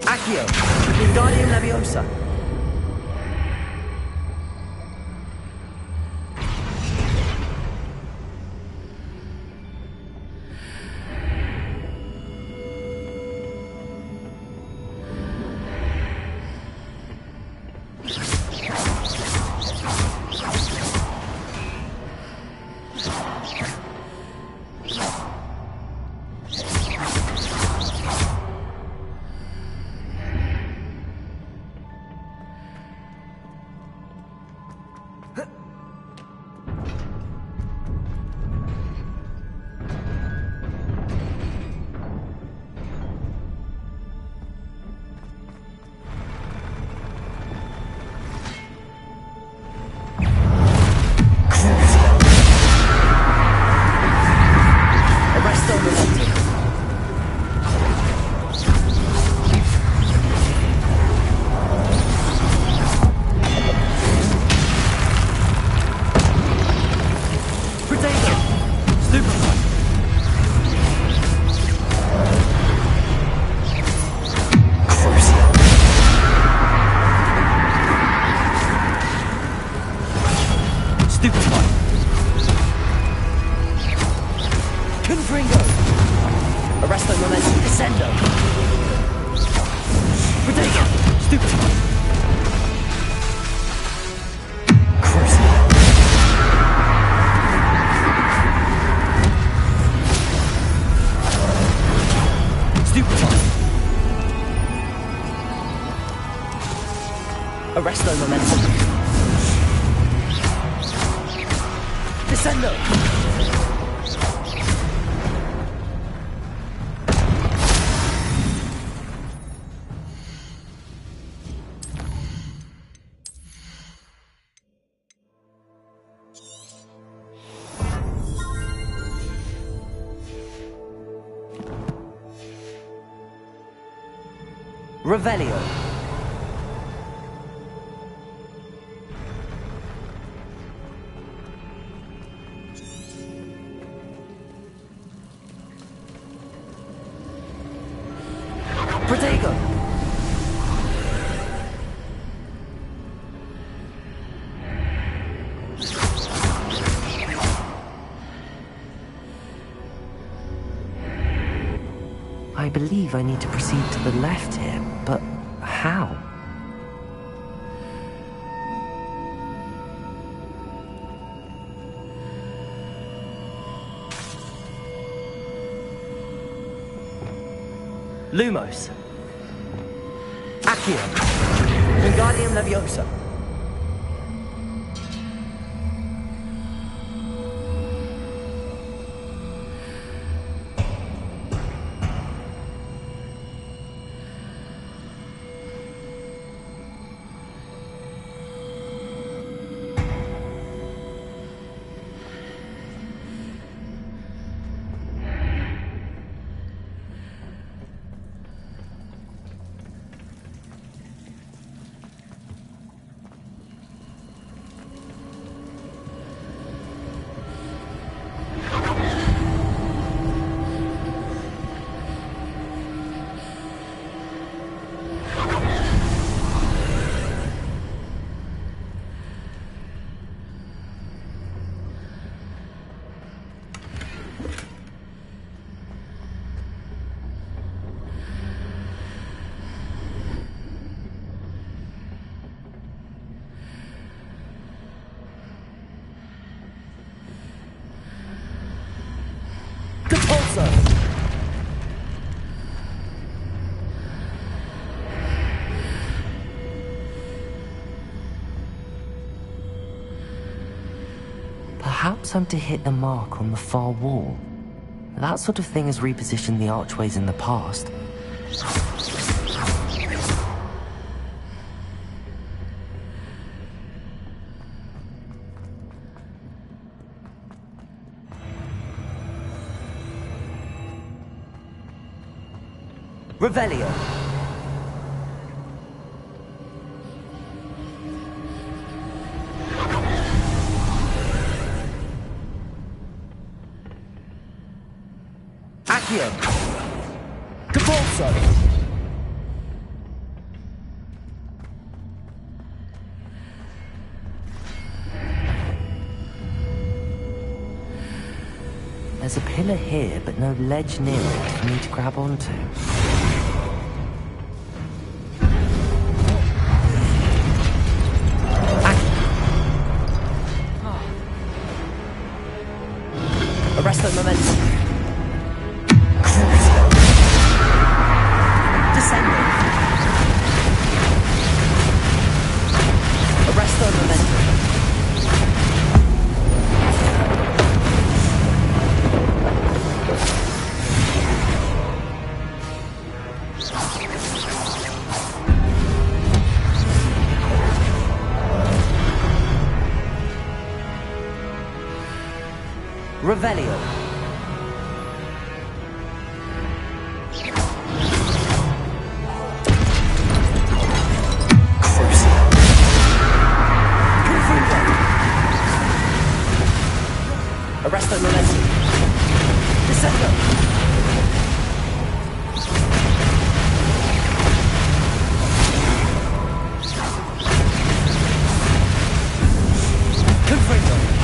Accio. Wingardium Leviosa. Arresto momentum. Descendo. Revelio. Protego. I believe I need to proceed to the left here, but how? Lumos. Accio. Wingardium Leviosa. Perhaps I'm to hit the mark on the far wall. That sort of thing has repositioned the archways in the past. Revelio. Accio. Cabalso. There's a pillar here, but no ledge near it for me to grab onto. Arresto momentum. Descending. Arresto momentum. Revelio. Arresto momentum. Descendo. Confringo.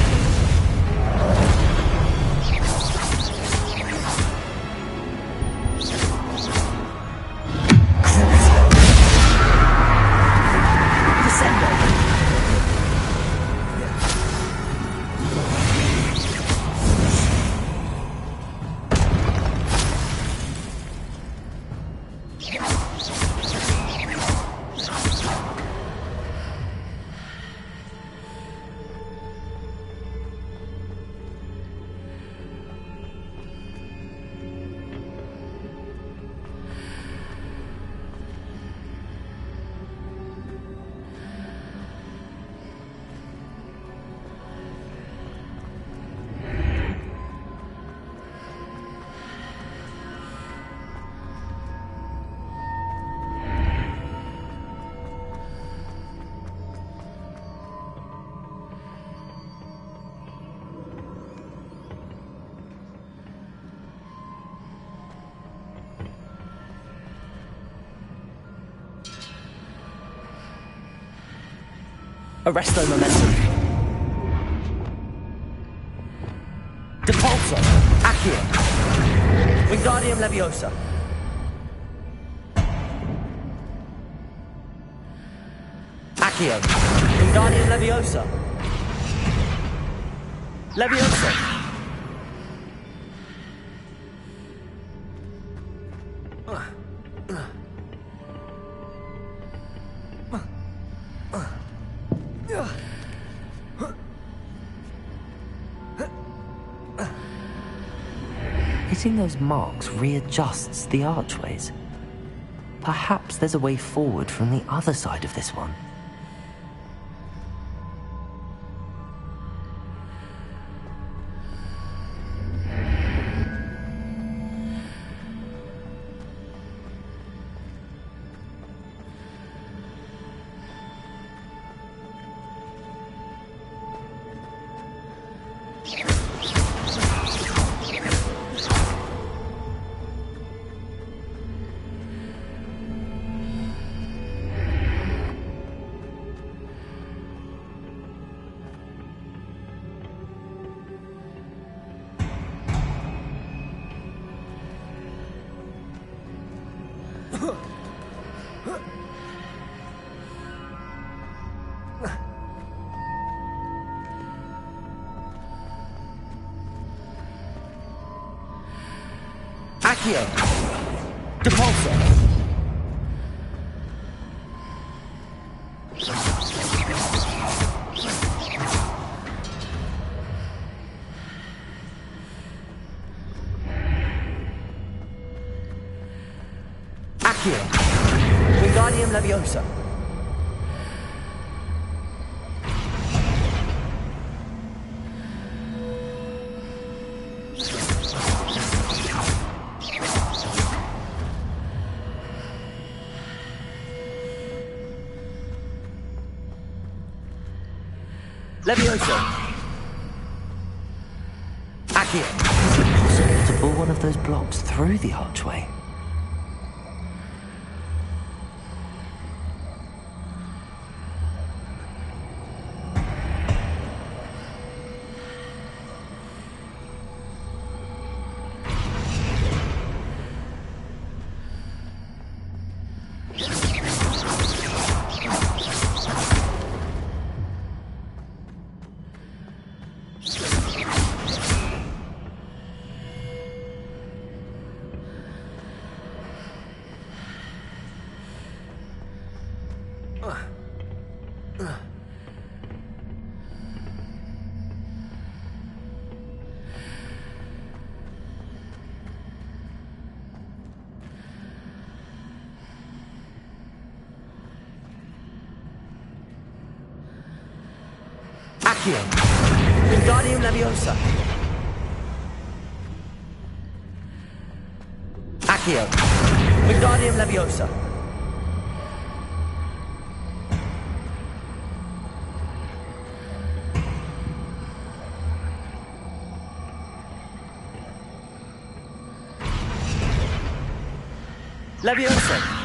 Arresto momentum. Depulso. Accio. Wingardium Leviosa. Accio. Wingardium Leviosa. Leviosa. Hitting those marks readjusts the archways. Perhaps there's a way forward from the other side of this one. Accio. Depulso. Accio. Wingardium Leviosa. Leviosa. Accio. Is it possible to pull one of those blocks through the archway? Accio. Wingardium Leviosa. Accio. Wingardium Leviosa. Leviosa.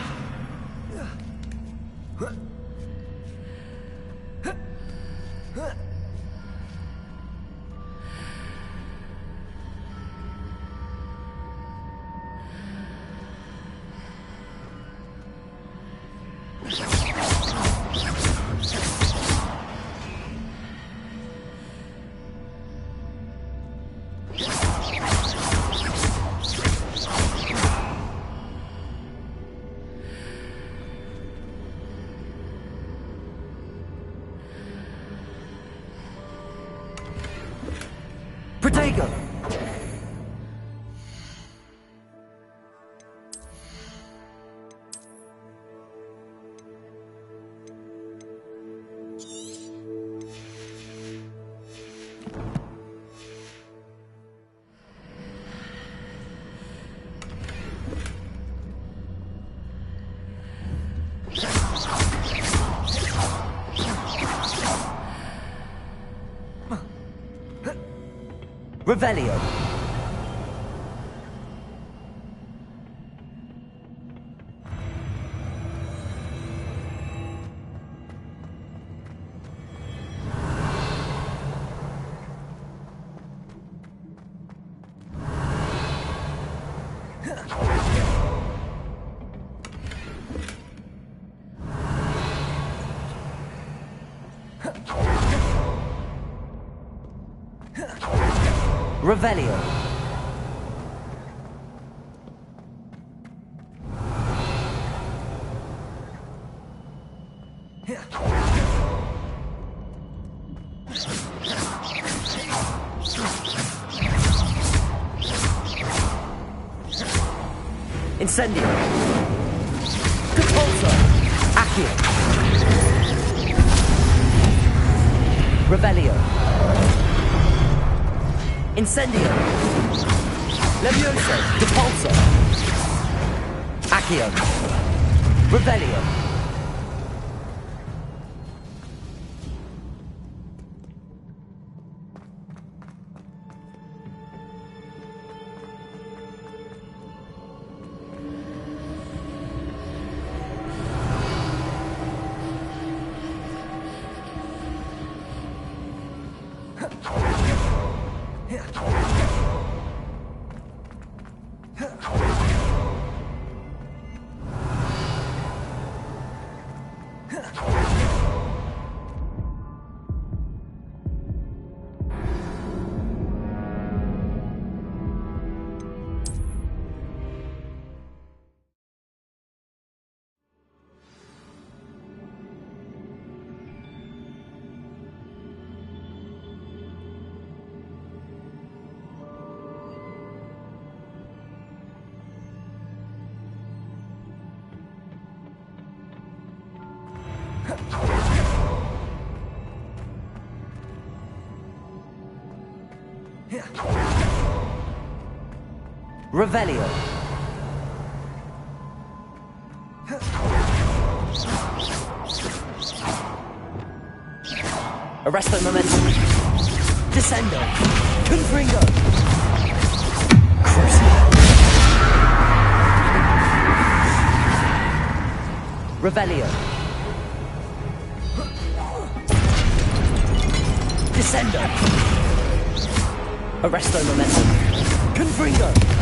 Protego! Revelio. Revelio. Incendio. Compulsor. Accio. Revelio. Incendio. Levioso. Depulsor. Accio. Revelio. Revelio. Arresto momentum. Descendo. Confringo. Revelio. Descendo. Arresto momentum. Confringo.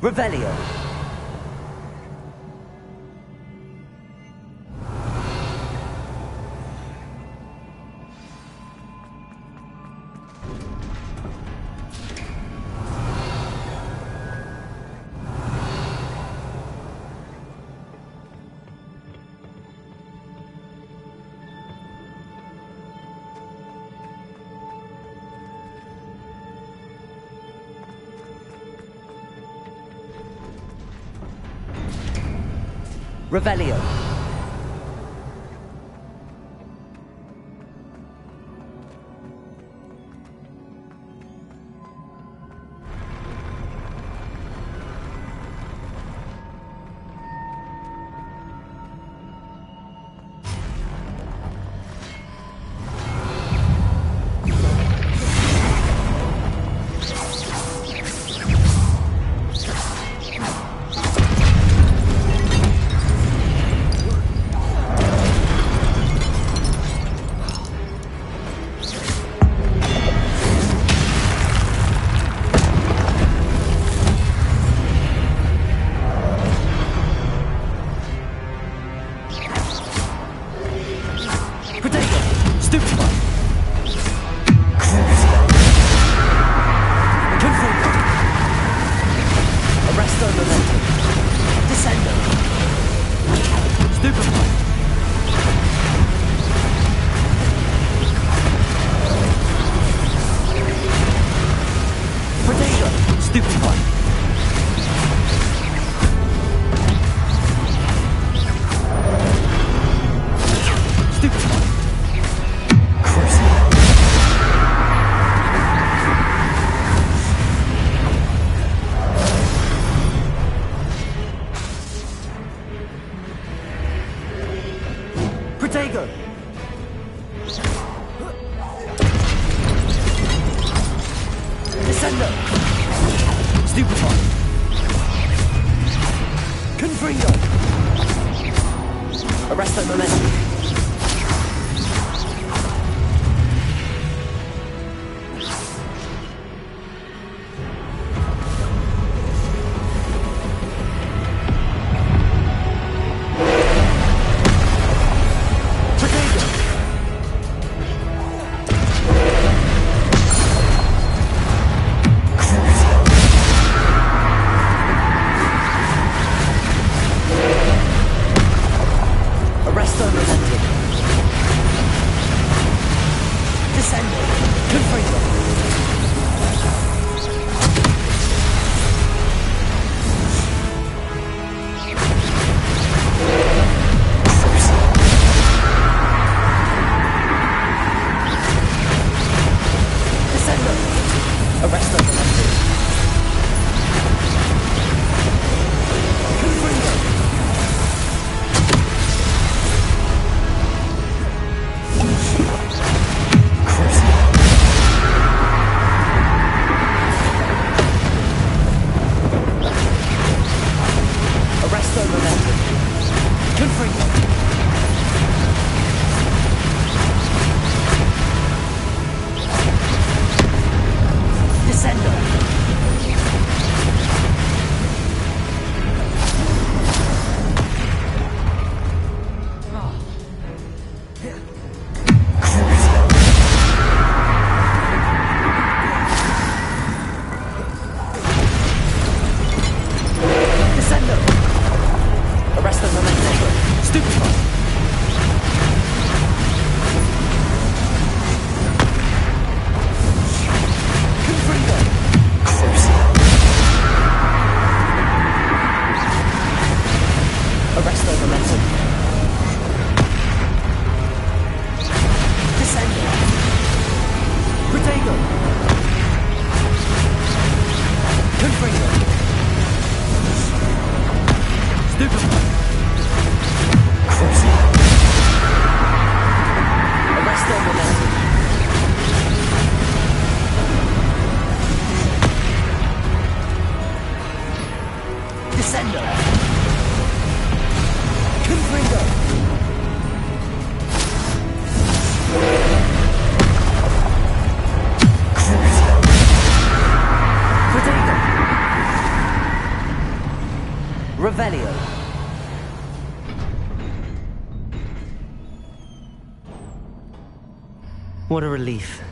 Revelio. Revelio. Confringo! Arresto momentum. Revelio. What a relief.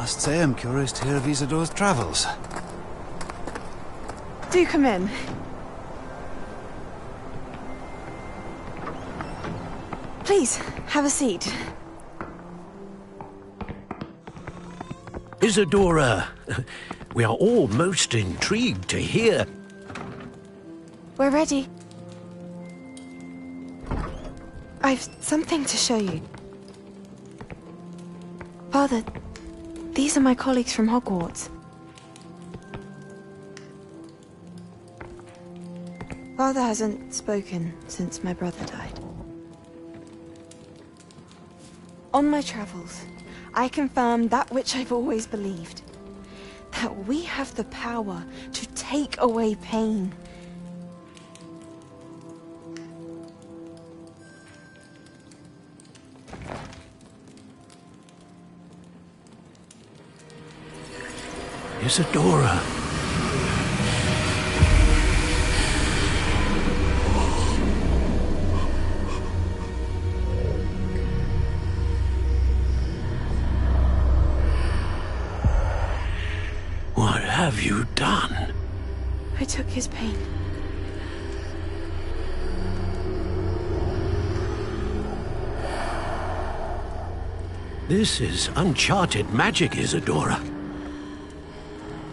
I must say I'm curious to hear of Isadore's travels. Do come in. Please, have a seat. Isadora, we are all most intrigued to hear. We're ready. I've something to show you. Father, these are my colleagues from Hogwarts. Father hasn't spoken since my brother died. On my travels, I confirmed that which I've always believed. That we have the power to take away pain. Isadora. have you done? I took his pain. This is uncharted magic, Isadora.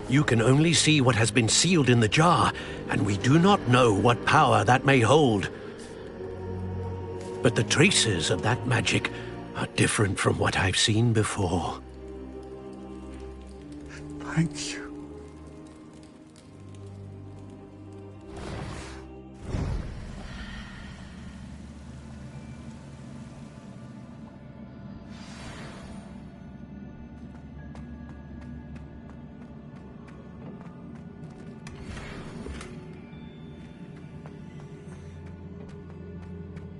You can only see what has been sealed in the jar, and we do not know what power that may hold. But the traces of that magic are different from what I've seen before. Thank you.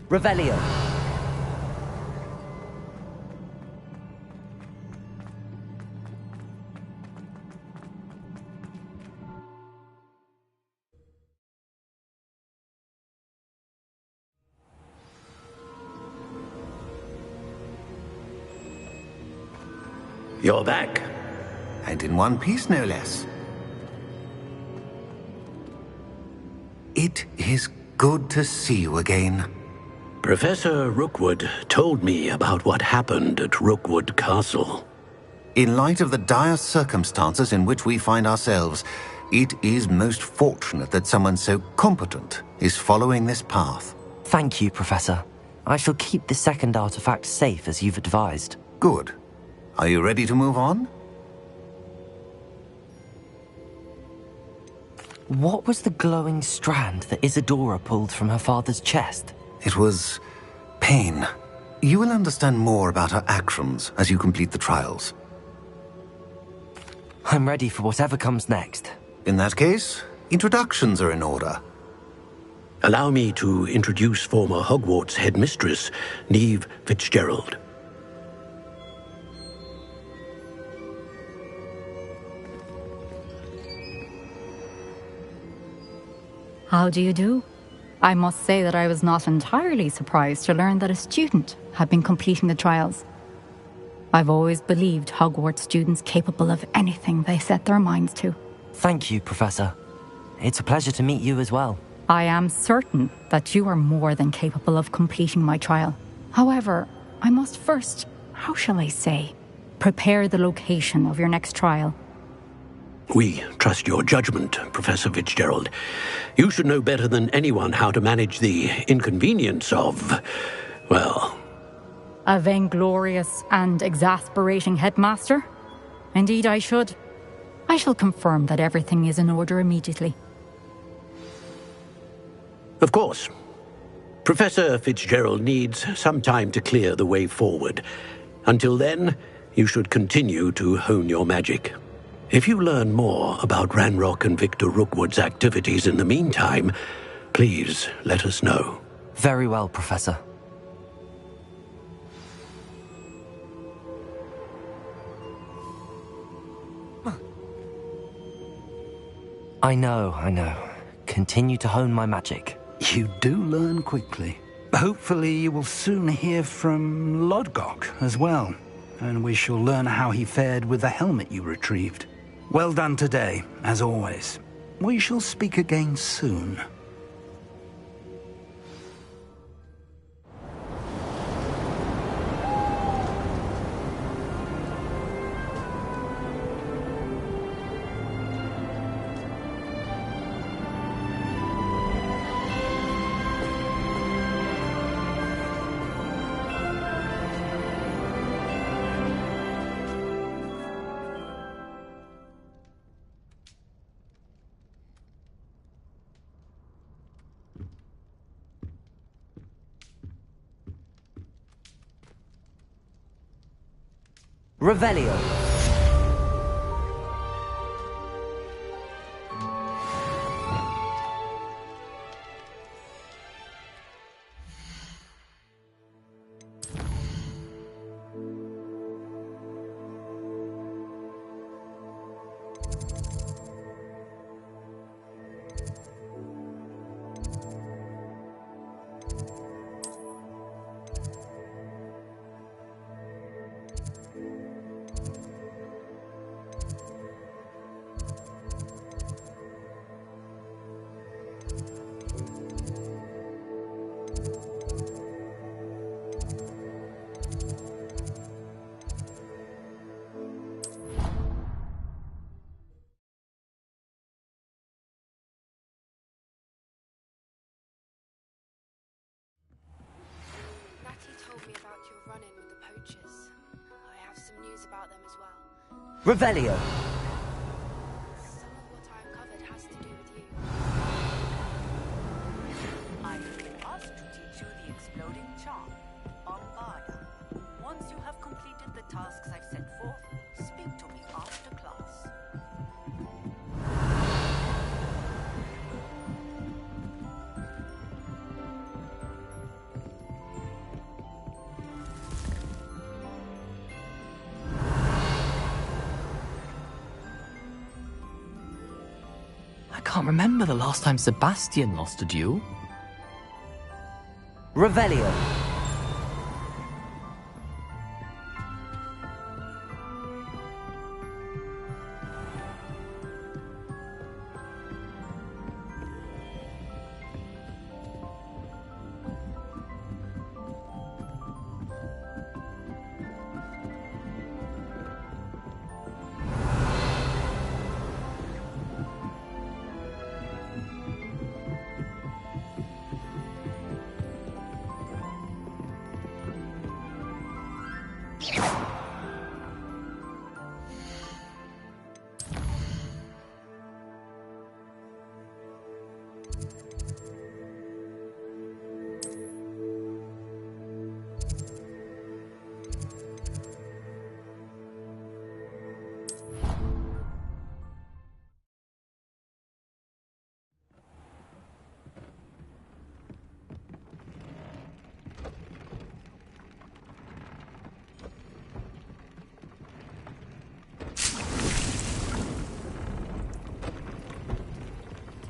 Revelio. You're back. And in one piece, no less. It is good to see you again. Professor Rookwood told me about what happened at Rookwood Castle. In light of the dire circumstances in which we find ourselves, it is most fortunate that someone so competent is following this path. Thank you, Professor. I shall keep the second artifact safe as you've advised. Good. Are you ready to move on? What was the glowing strand that Isadora pulled from her father's chest? It was pain. You will understand more about her actions as you complete the trials. I'm ready for whatever comes next. In that case, introductions are in order. Allow me to introduce former Hogwarts headmistress, Neve Fitzgerald. How do you do? I must say that I was not entirely surprised to learn that a student had been completing the trials. I've always believed Hogwarts students capable of anything they set their minds to. Thank you, Professor. It's a pleasure to meet you as well. I am certain that you are more than capable of completing my trial. However, I must first, how shall I say, prepare the location of your next trial. We trust your judgment, Professor Fitzgerald. You should know better than anyone how to manage the inconvenience of, well... A vainglorious and exasperating headmaster? Indeed I should. I shall confirm that everything is in order immediately. Of course. Professor Fitzgerald needs some time to clear the way forward. Until then, you should continue to hone your magic. If you learn more about Ranrock and Victor Rookwood's activities in the meantime, please let us know. Very well, Professor. I know. Continue to hone my magic. You do learn quickly. Hopefully you will soon hear from Lodgok as well, and we shall learn how he fared with the helmet you retrieved. Well done today, as always. We shall speak again soon. Revelio. Revelio. I have been asked to teach you the exploding charm, Bombarda. Once you have completed the tasks I've set forth, speak to me after class. I can't remember the last time Sebastian lost a duel. Revelio.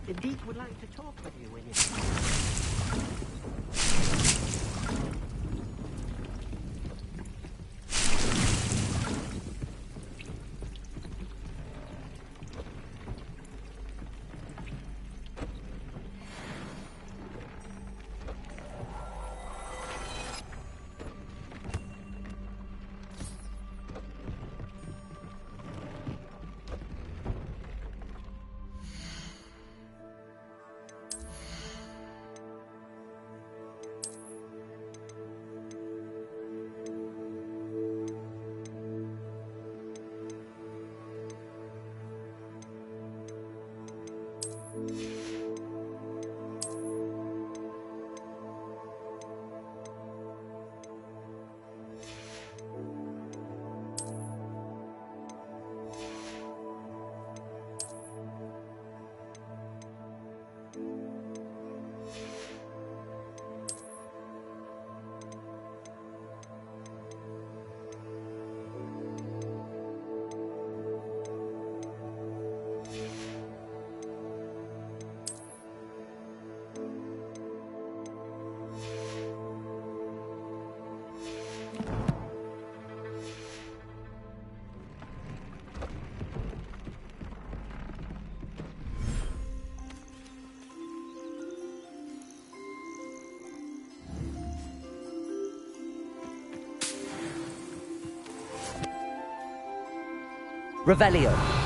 The Duke would like to talk with you, William. Revelio.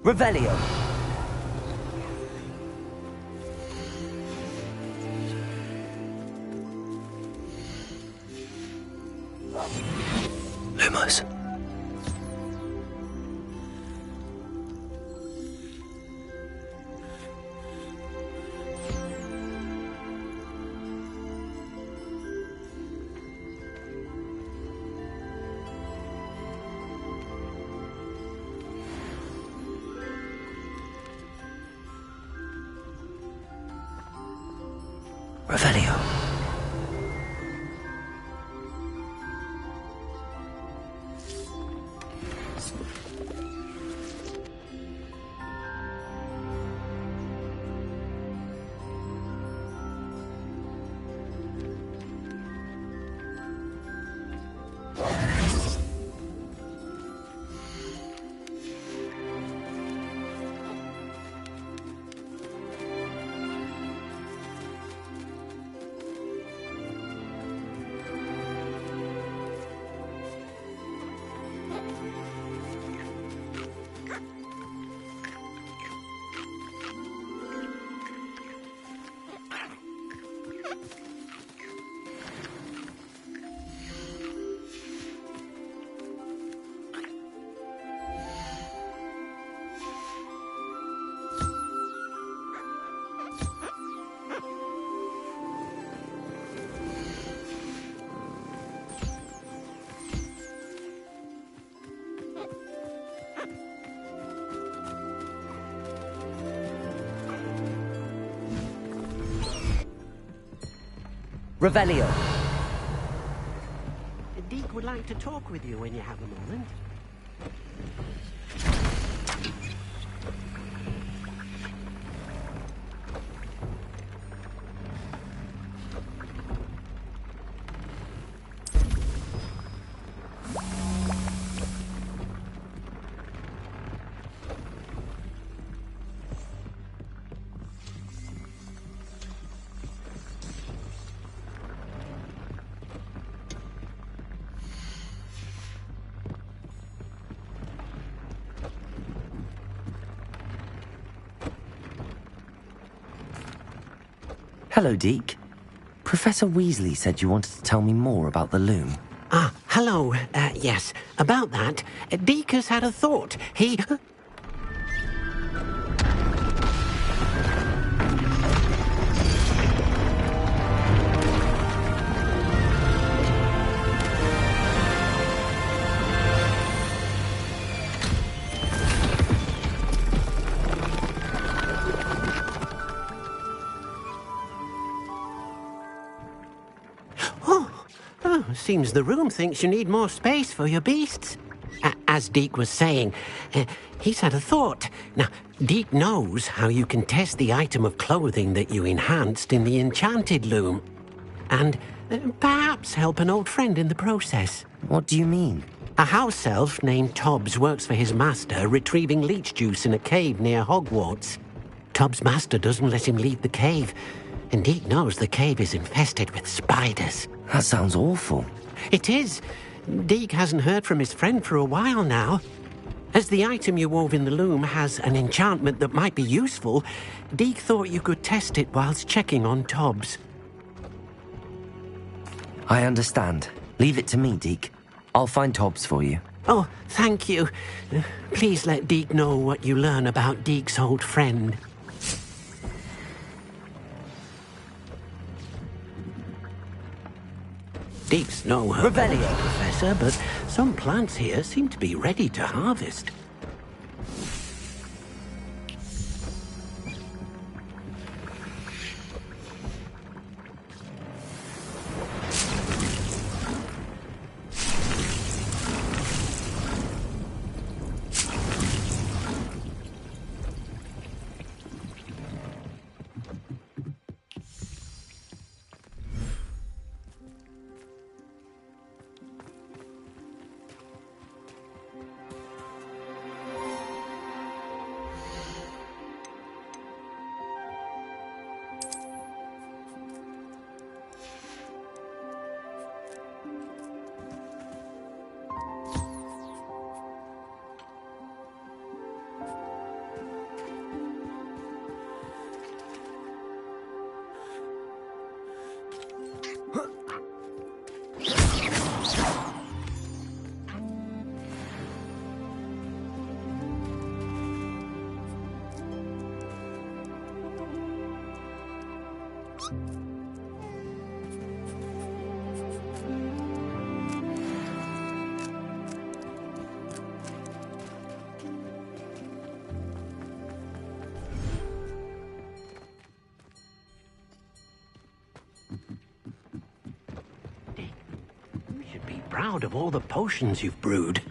Revelio. Lumos. Revelio. Revelio. Deke would like to talk with you when you have a moment. Hello, Deke. Professor Weasley said you wanted to tell me more about the loom. Ah, hello. Yes, about that. Deke has had a thought. He... Seems the room thinks you need more space for your beasts. As Deke was saying, he's had a thought. Now, Deke knows how you can test the item of clothing that you enhanced in the enchanted loom. And perhaps help an old friend in the process. What do you mean? A house elf named Tobbs works for his master, retrieving leech juice in a cave near Hogwarts. Tobbs' master doesn't let him leave the cave, and Deke knows the cave is infested with spiders. That sounds awful. It is. Deke hasn't heard from his friend for a while now. As the item you wove in the loom has an enchantment that might be useful, Deke thought you could test it whilst checking on Tobbs. I understand. Leave it to me, Deke. I'll find Tobbs for you. Oh, thank you. Please let Deke know what you learn about Deke's old friend. Deke's no Revelio, Professor, but some plants here seem to be ready to harvest. Proud of all the potions you've brewed.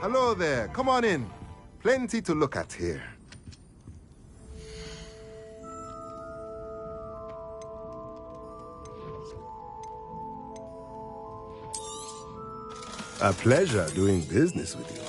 Hello there. Come on in. Plenty to look at here. A pleasure doing business with you.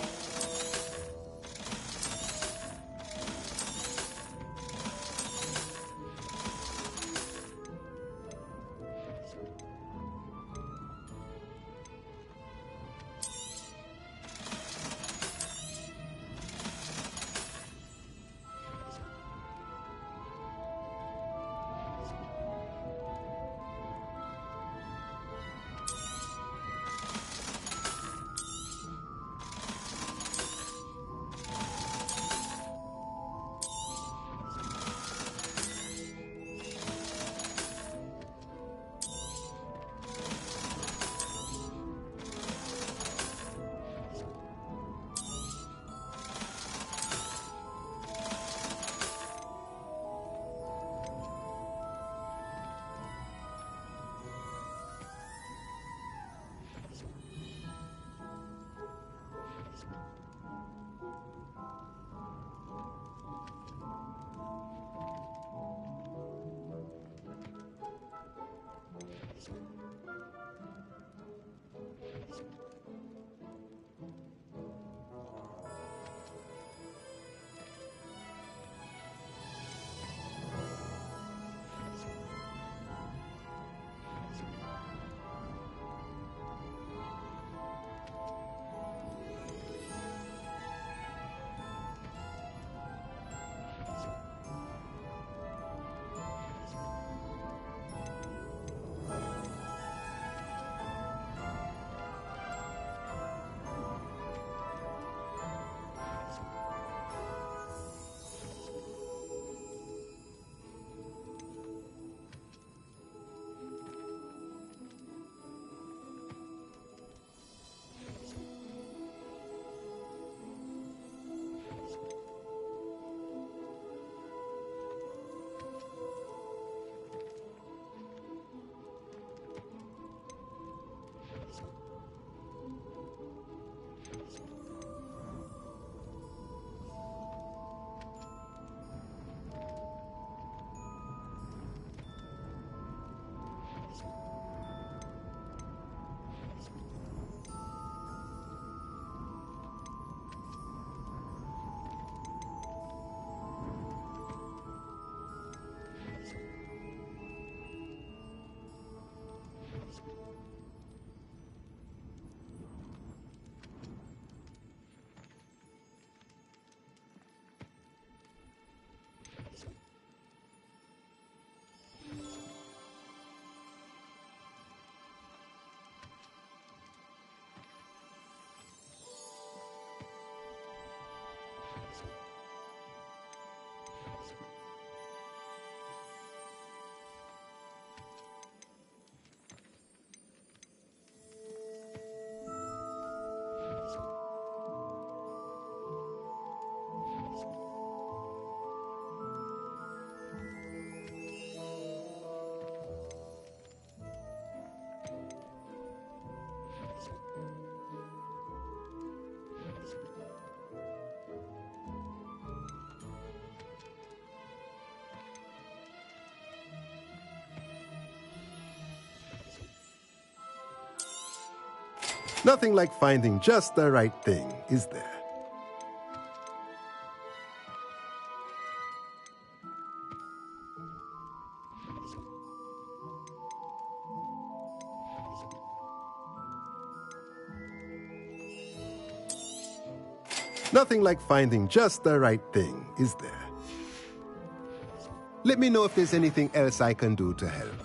Nothing like finding just the right thing, is there? Nothing like finding just the right thing, is there? Let me know if there's anything else I can do to help.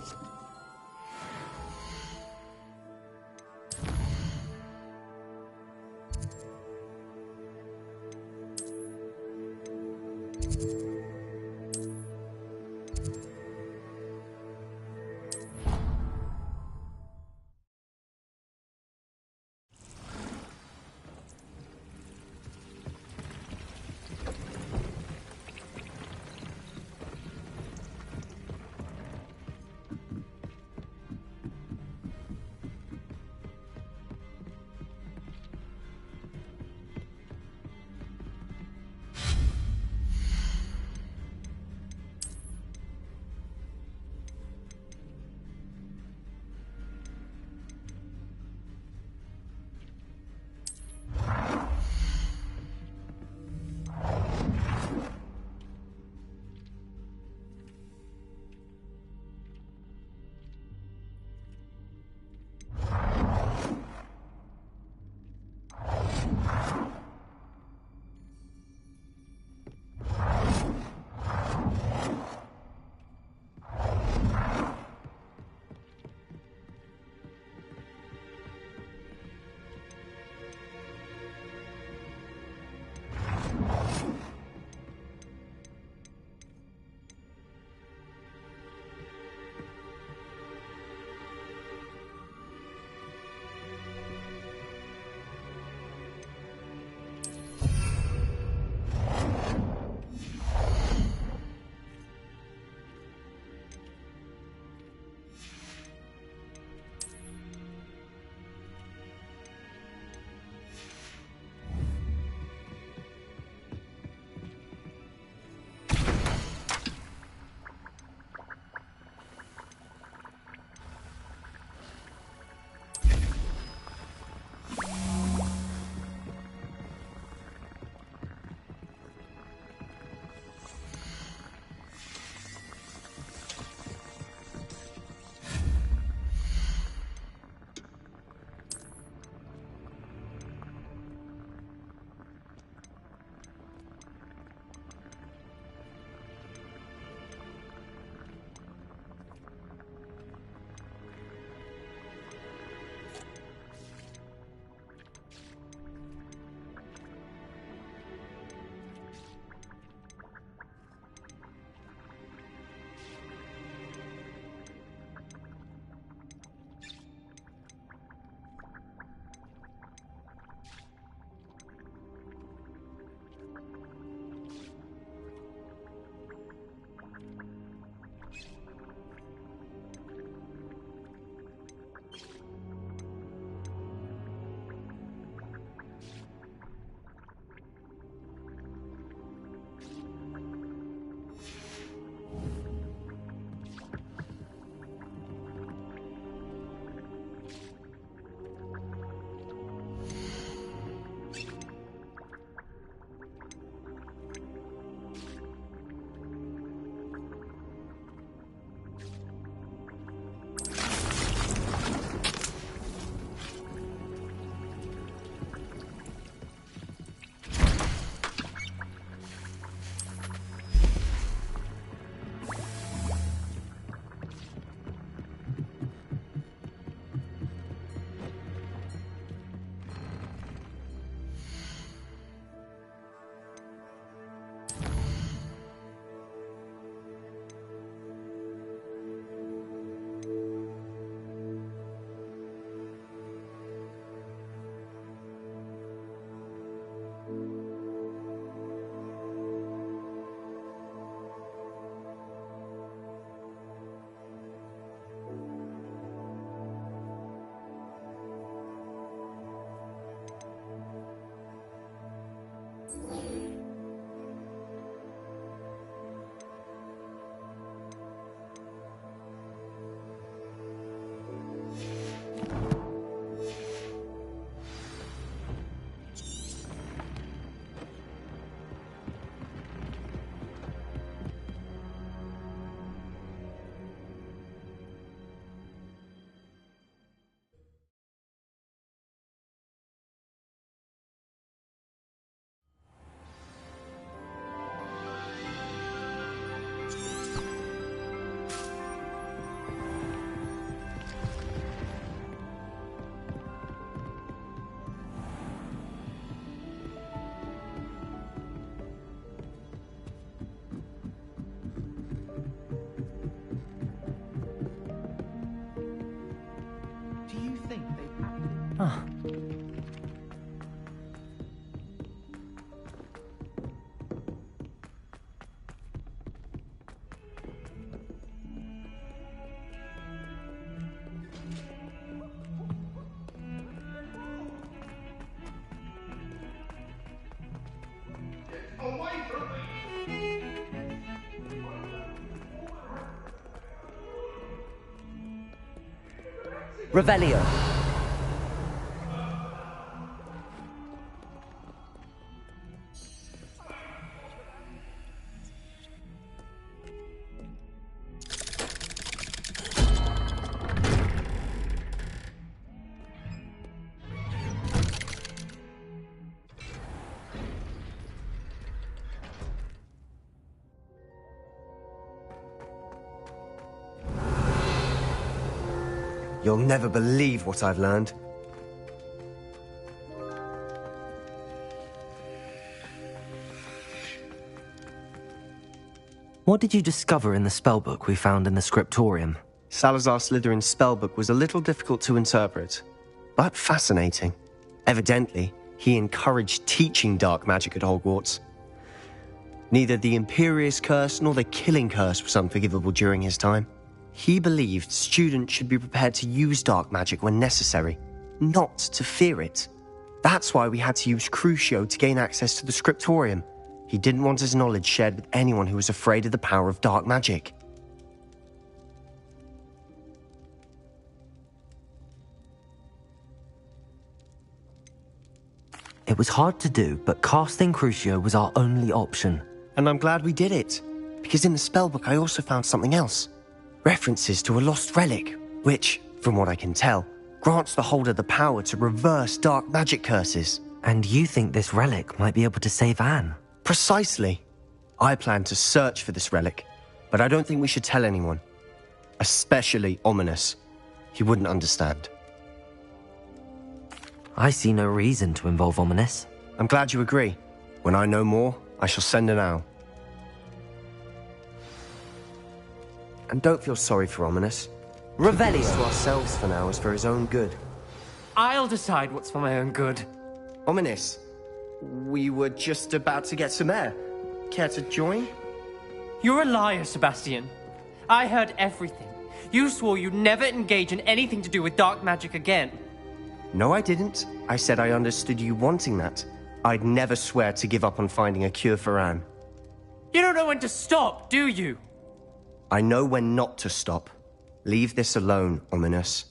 Ah. Revelio. You'll never believe what I've learned. What did you discover in the spellbook we found in the scriptorium? Salazar Slytherin's spellbook was a little difficult to interpret, but fascinating. Evidently, he encouraged teaching dark magic at Hogwarts. Neither the Imperious Curse nor the Killing Curse was unforgivable during his time. He believed students should be prepared to use dark magic when necessary, not to fear it. That's why we had to use Crucio to gain access to the scriptorium. He didn't want his knowledge shared with anyone who was afraid of the power of dark magic. It was hard to do, but casting Crucio was our only option. And I'm glad we did it, because in the spellbook I also found something else. References to a lost relic, which, from what I can tell, grants the holder the power to reverse dark magic curses. And you think this relic might be able to save Anne? Precisely. I plan to search for this relic, but I don't think we should tell anyone. Especially Ominous. He wouldn't understand. I see no reason to involve Ominous. I'm glad you agree. When I know more, I shall send an owl. And don't feel sorry for Ominous. Revelio. To ourselves for now is for his own good. I'll decide what's for my own good. Ominous, we were just about to get some air. Care to join? You're a liar, Sebastian. I heard everything. You swore you'd never engage in anything to do with dark magic again. No, I didn't. I said I understood you wanting that. I'd never swear to give up on finding a cure for Anne. You don't know when to stop, do you? I know when not to stop. Leave this alone, Ominous.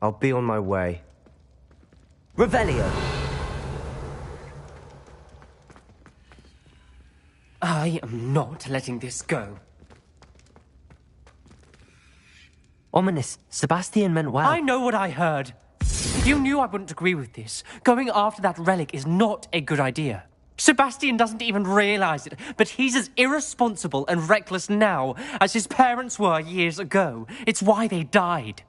I'll be on my way. Revelio. I am not letting this go. Ominous, Sebastian meant well. I know what I heard. You knew I wouldn't agree with this. Going after that relic is not a good idea. Sebastian doesn't even realize it, but he's as irresponsible and reckless now as his parents were years ago. It's why they died.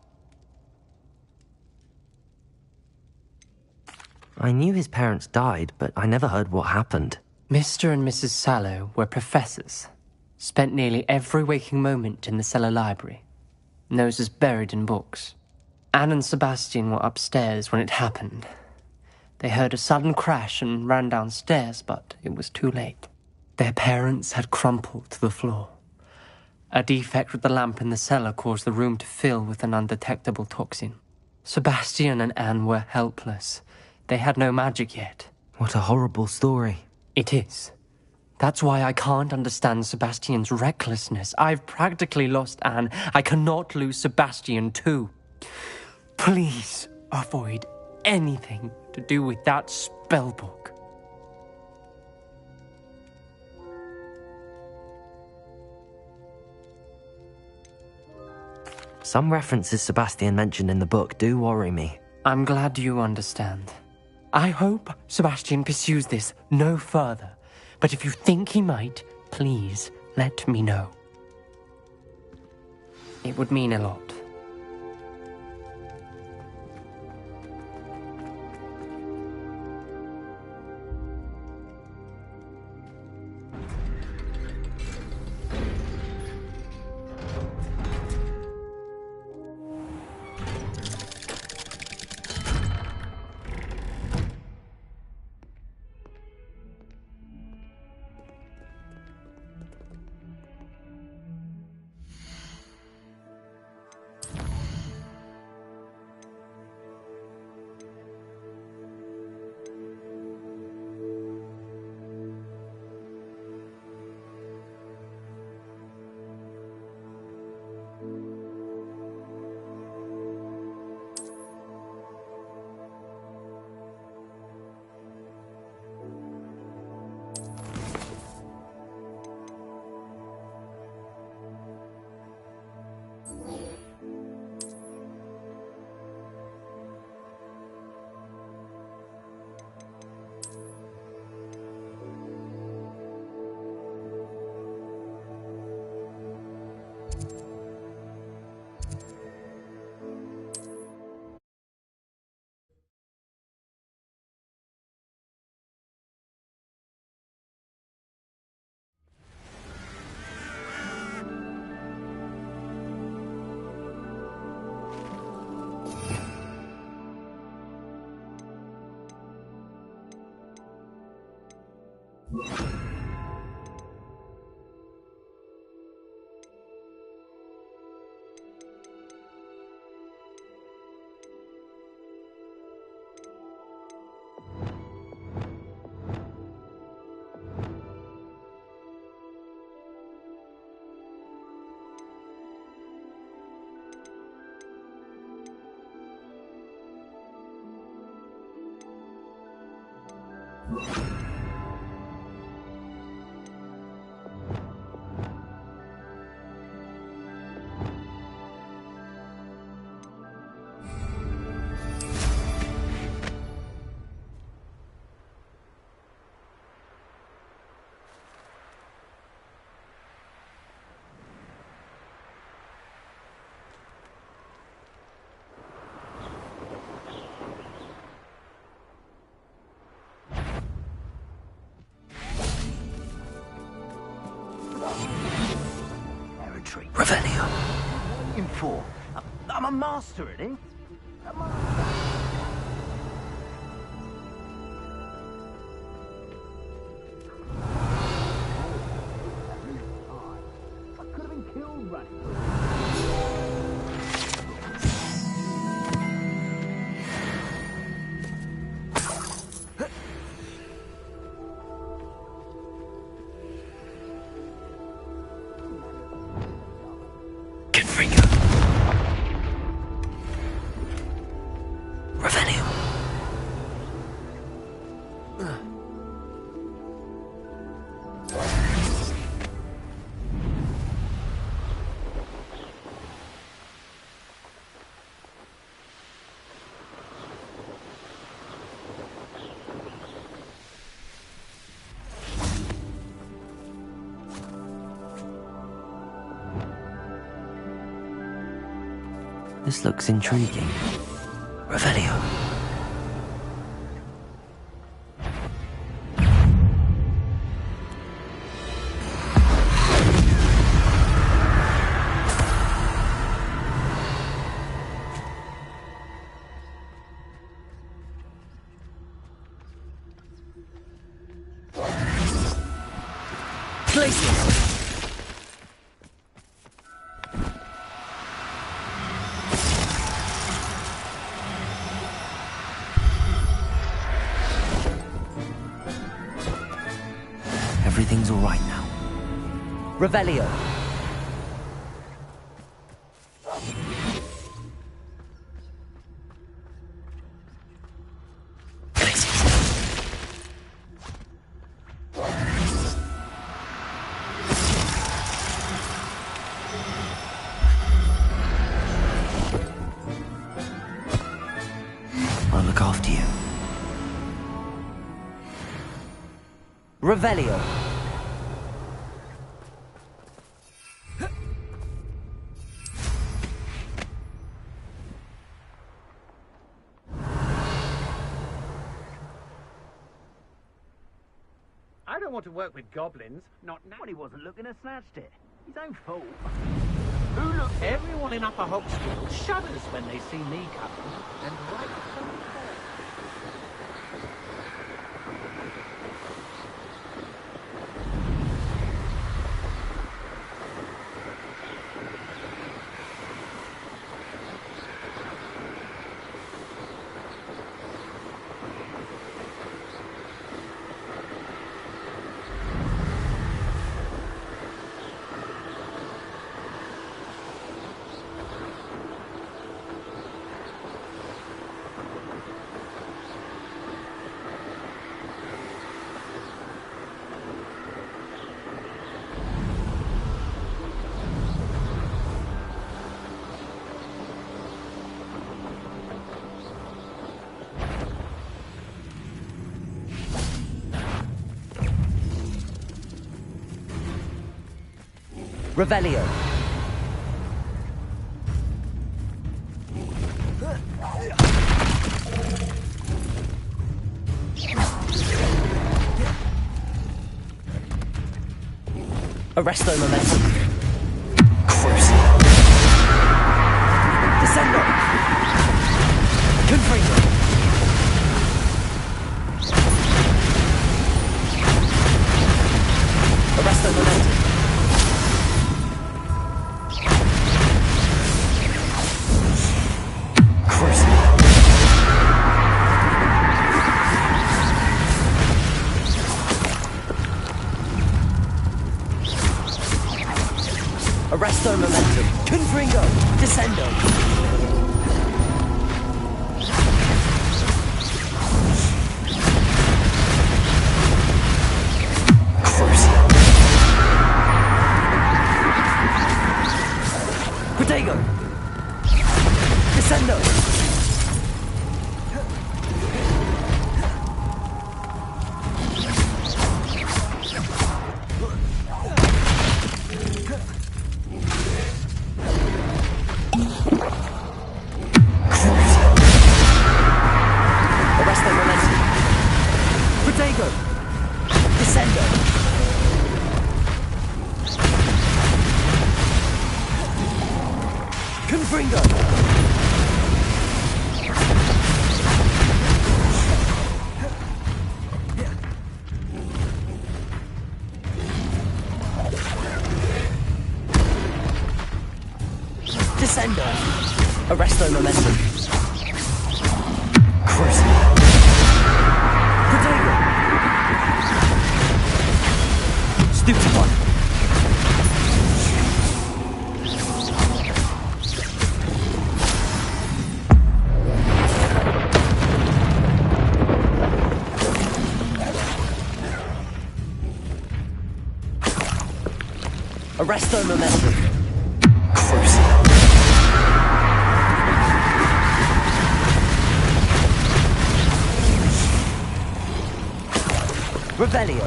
I knew his parents died, but I never heard what happened. Mr. and Mrs. Sallow were professors. Spent nearly every waking moment in the cellar library. Noses buried in books. Anne and Sebastian were upstairs when it happened. They heard a sudden crash and ran downstairs, but it was too late. Their parents had crumpled to the floor. A defect with the lamp in the cellar caused the room to fill with an undetectable toxin. Sebastian and Anne were helpless. They had no magic yet. What a horrible story. It is. That's why I can't understand Sebastian's recklessness. I've practically lost Anne. I cannot lose Sebastian too. Please avoid anything to do with that spellbook. Some references Sebastian mentioned in the book do worry me. I'm glad you understand. I hope Sebastian pursues this no further. But if you think he might, please let me know. It would mean a lot. Revelio. What are you waiting for? I'm a master at it. I could have been killed running. Revelio. This looks intriguing. Revelio. Places. Everything's all right now. Revelio. I'll look after you. Revelio. I don't want to work with goblins. Not now. He wasn't looking and snatched it. His own fault. Who look? Everyone in Upper Hogsfield shudders when they see me coming, and rightfully so. Revelio. Arresto momentum. Cruising. Descendo. Confringo. Arresto momentum. Arresto momentum. Confringo. Descendo. Protego! Descendo! Arresto momentum. Protego! Descendo! Confringo! Descendo! Arresto momentum. Cruising. Protego! Stupefy! Arresto momentum. Cruising. Revelio.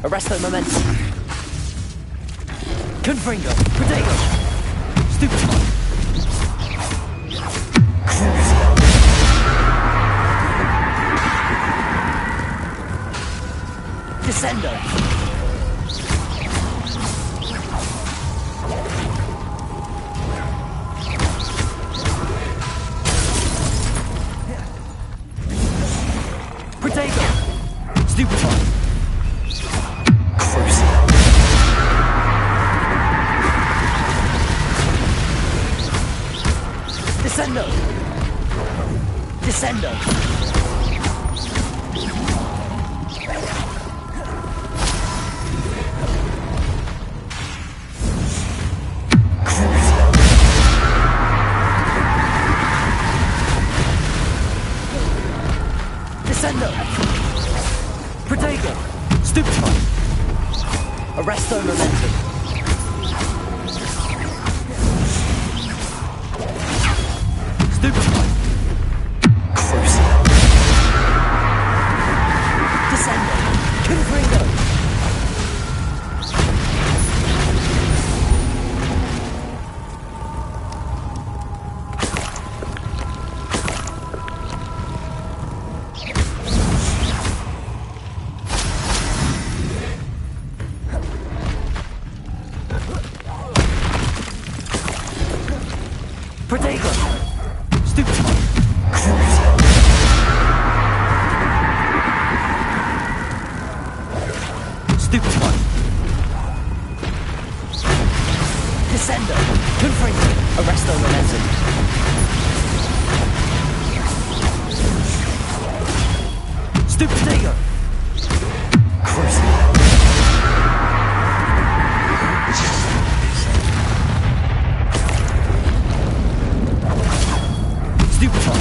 Arresto momentum. Confringo. Protego. Stupefy. Descendo. Protego. Stupefy. Cruising. Descendo. Descendo. Descendo! Protego! Stupefy! Arresto momentum. Stupefy! Cruising. Descendo! Confringo! Protego! Stupefy! Cruising. Stupefy! Descendo! Confringo! Arresto momentum. Stupefy! Cruising. Stupefy!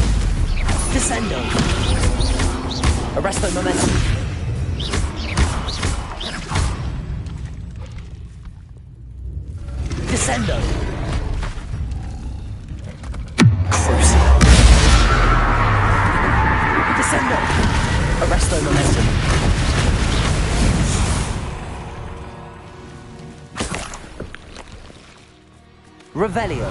Descendo! Arresto momentum. Descendo! Cruising. Descendo! Arresto momentum. Revelio.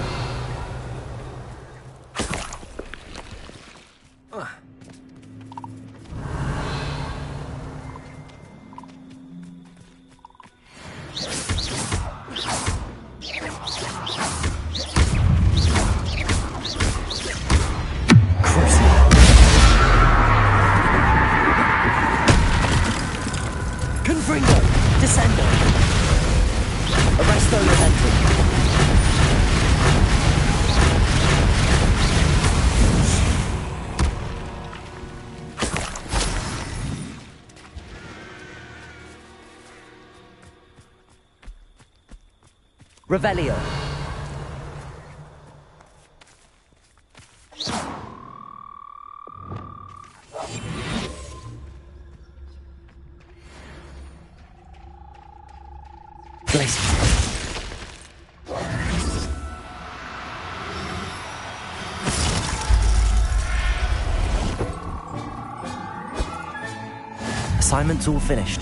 Confringo! Descendo! Arresto momentum. Revelio. Glacier. Assignment's all finished.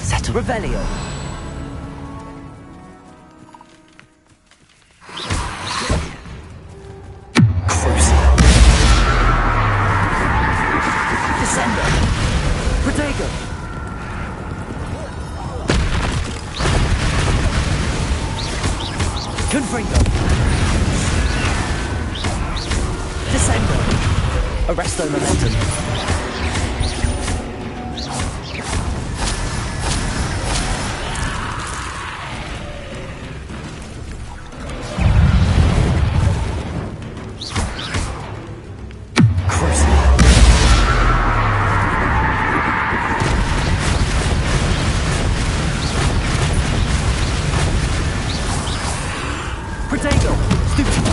Settle. Revelio. Descender. Protego. Confringo. Descendo. Arresto momentum. Protego. Stupefy.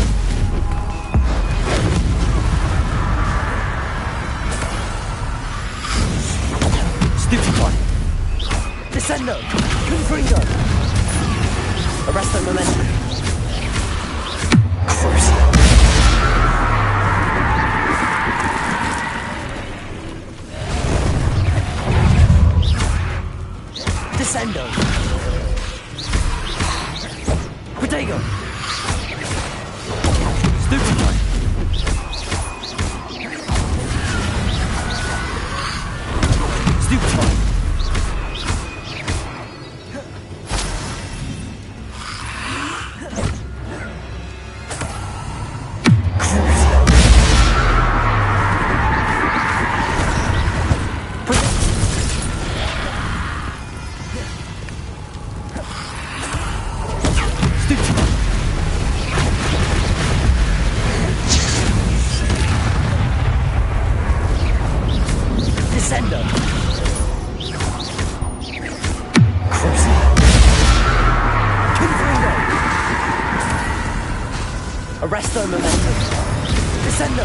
Stupefy. Descendo. Confringo. Arresto momentum. Descendo. Protego. Stupefy. Stupefy. Descendo. Confringo. Arresto momentum. Descendo.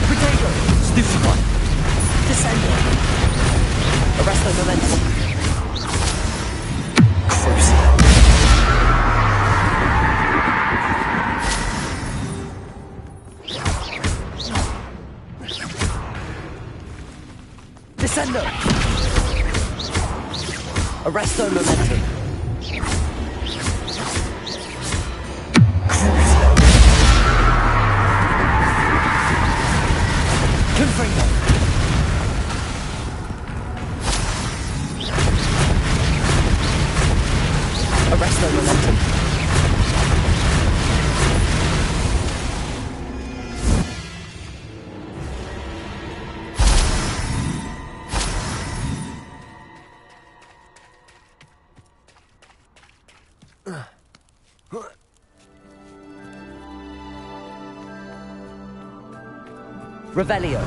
Protego. Stupefy. Descendo. Arresto momentum. Descendo. Arresto momentum. Confringo. Arresto momentum. Revelio.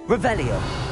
Revelio.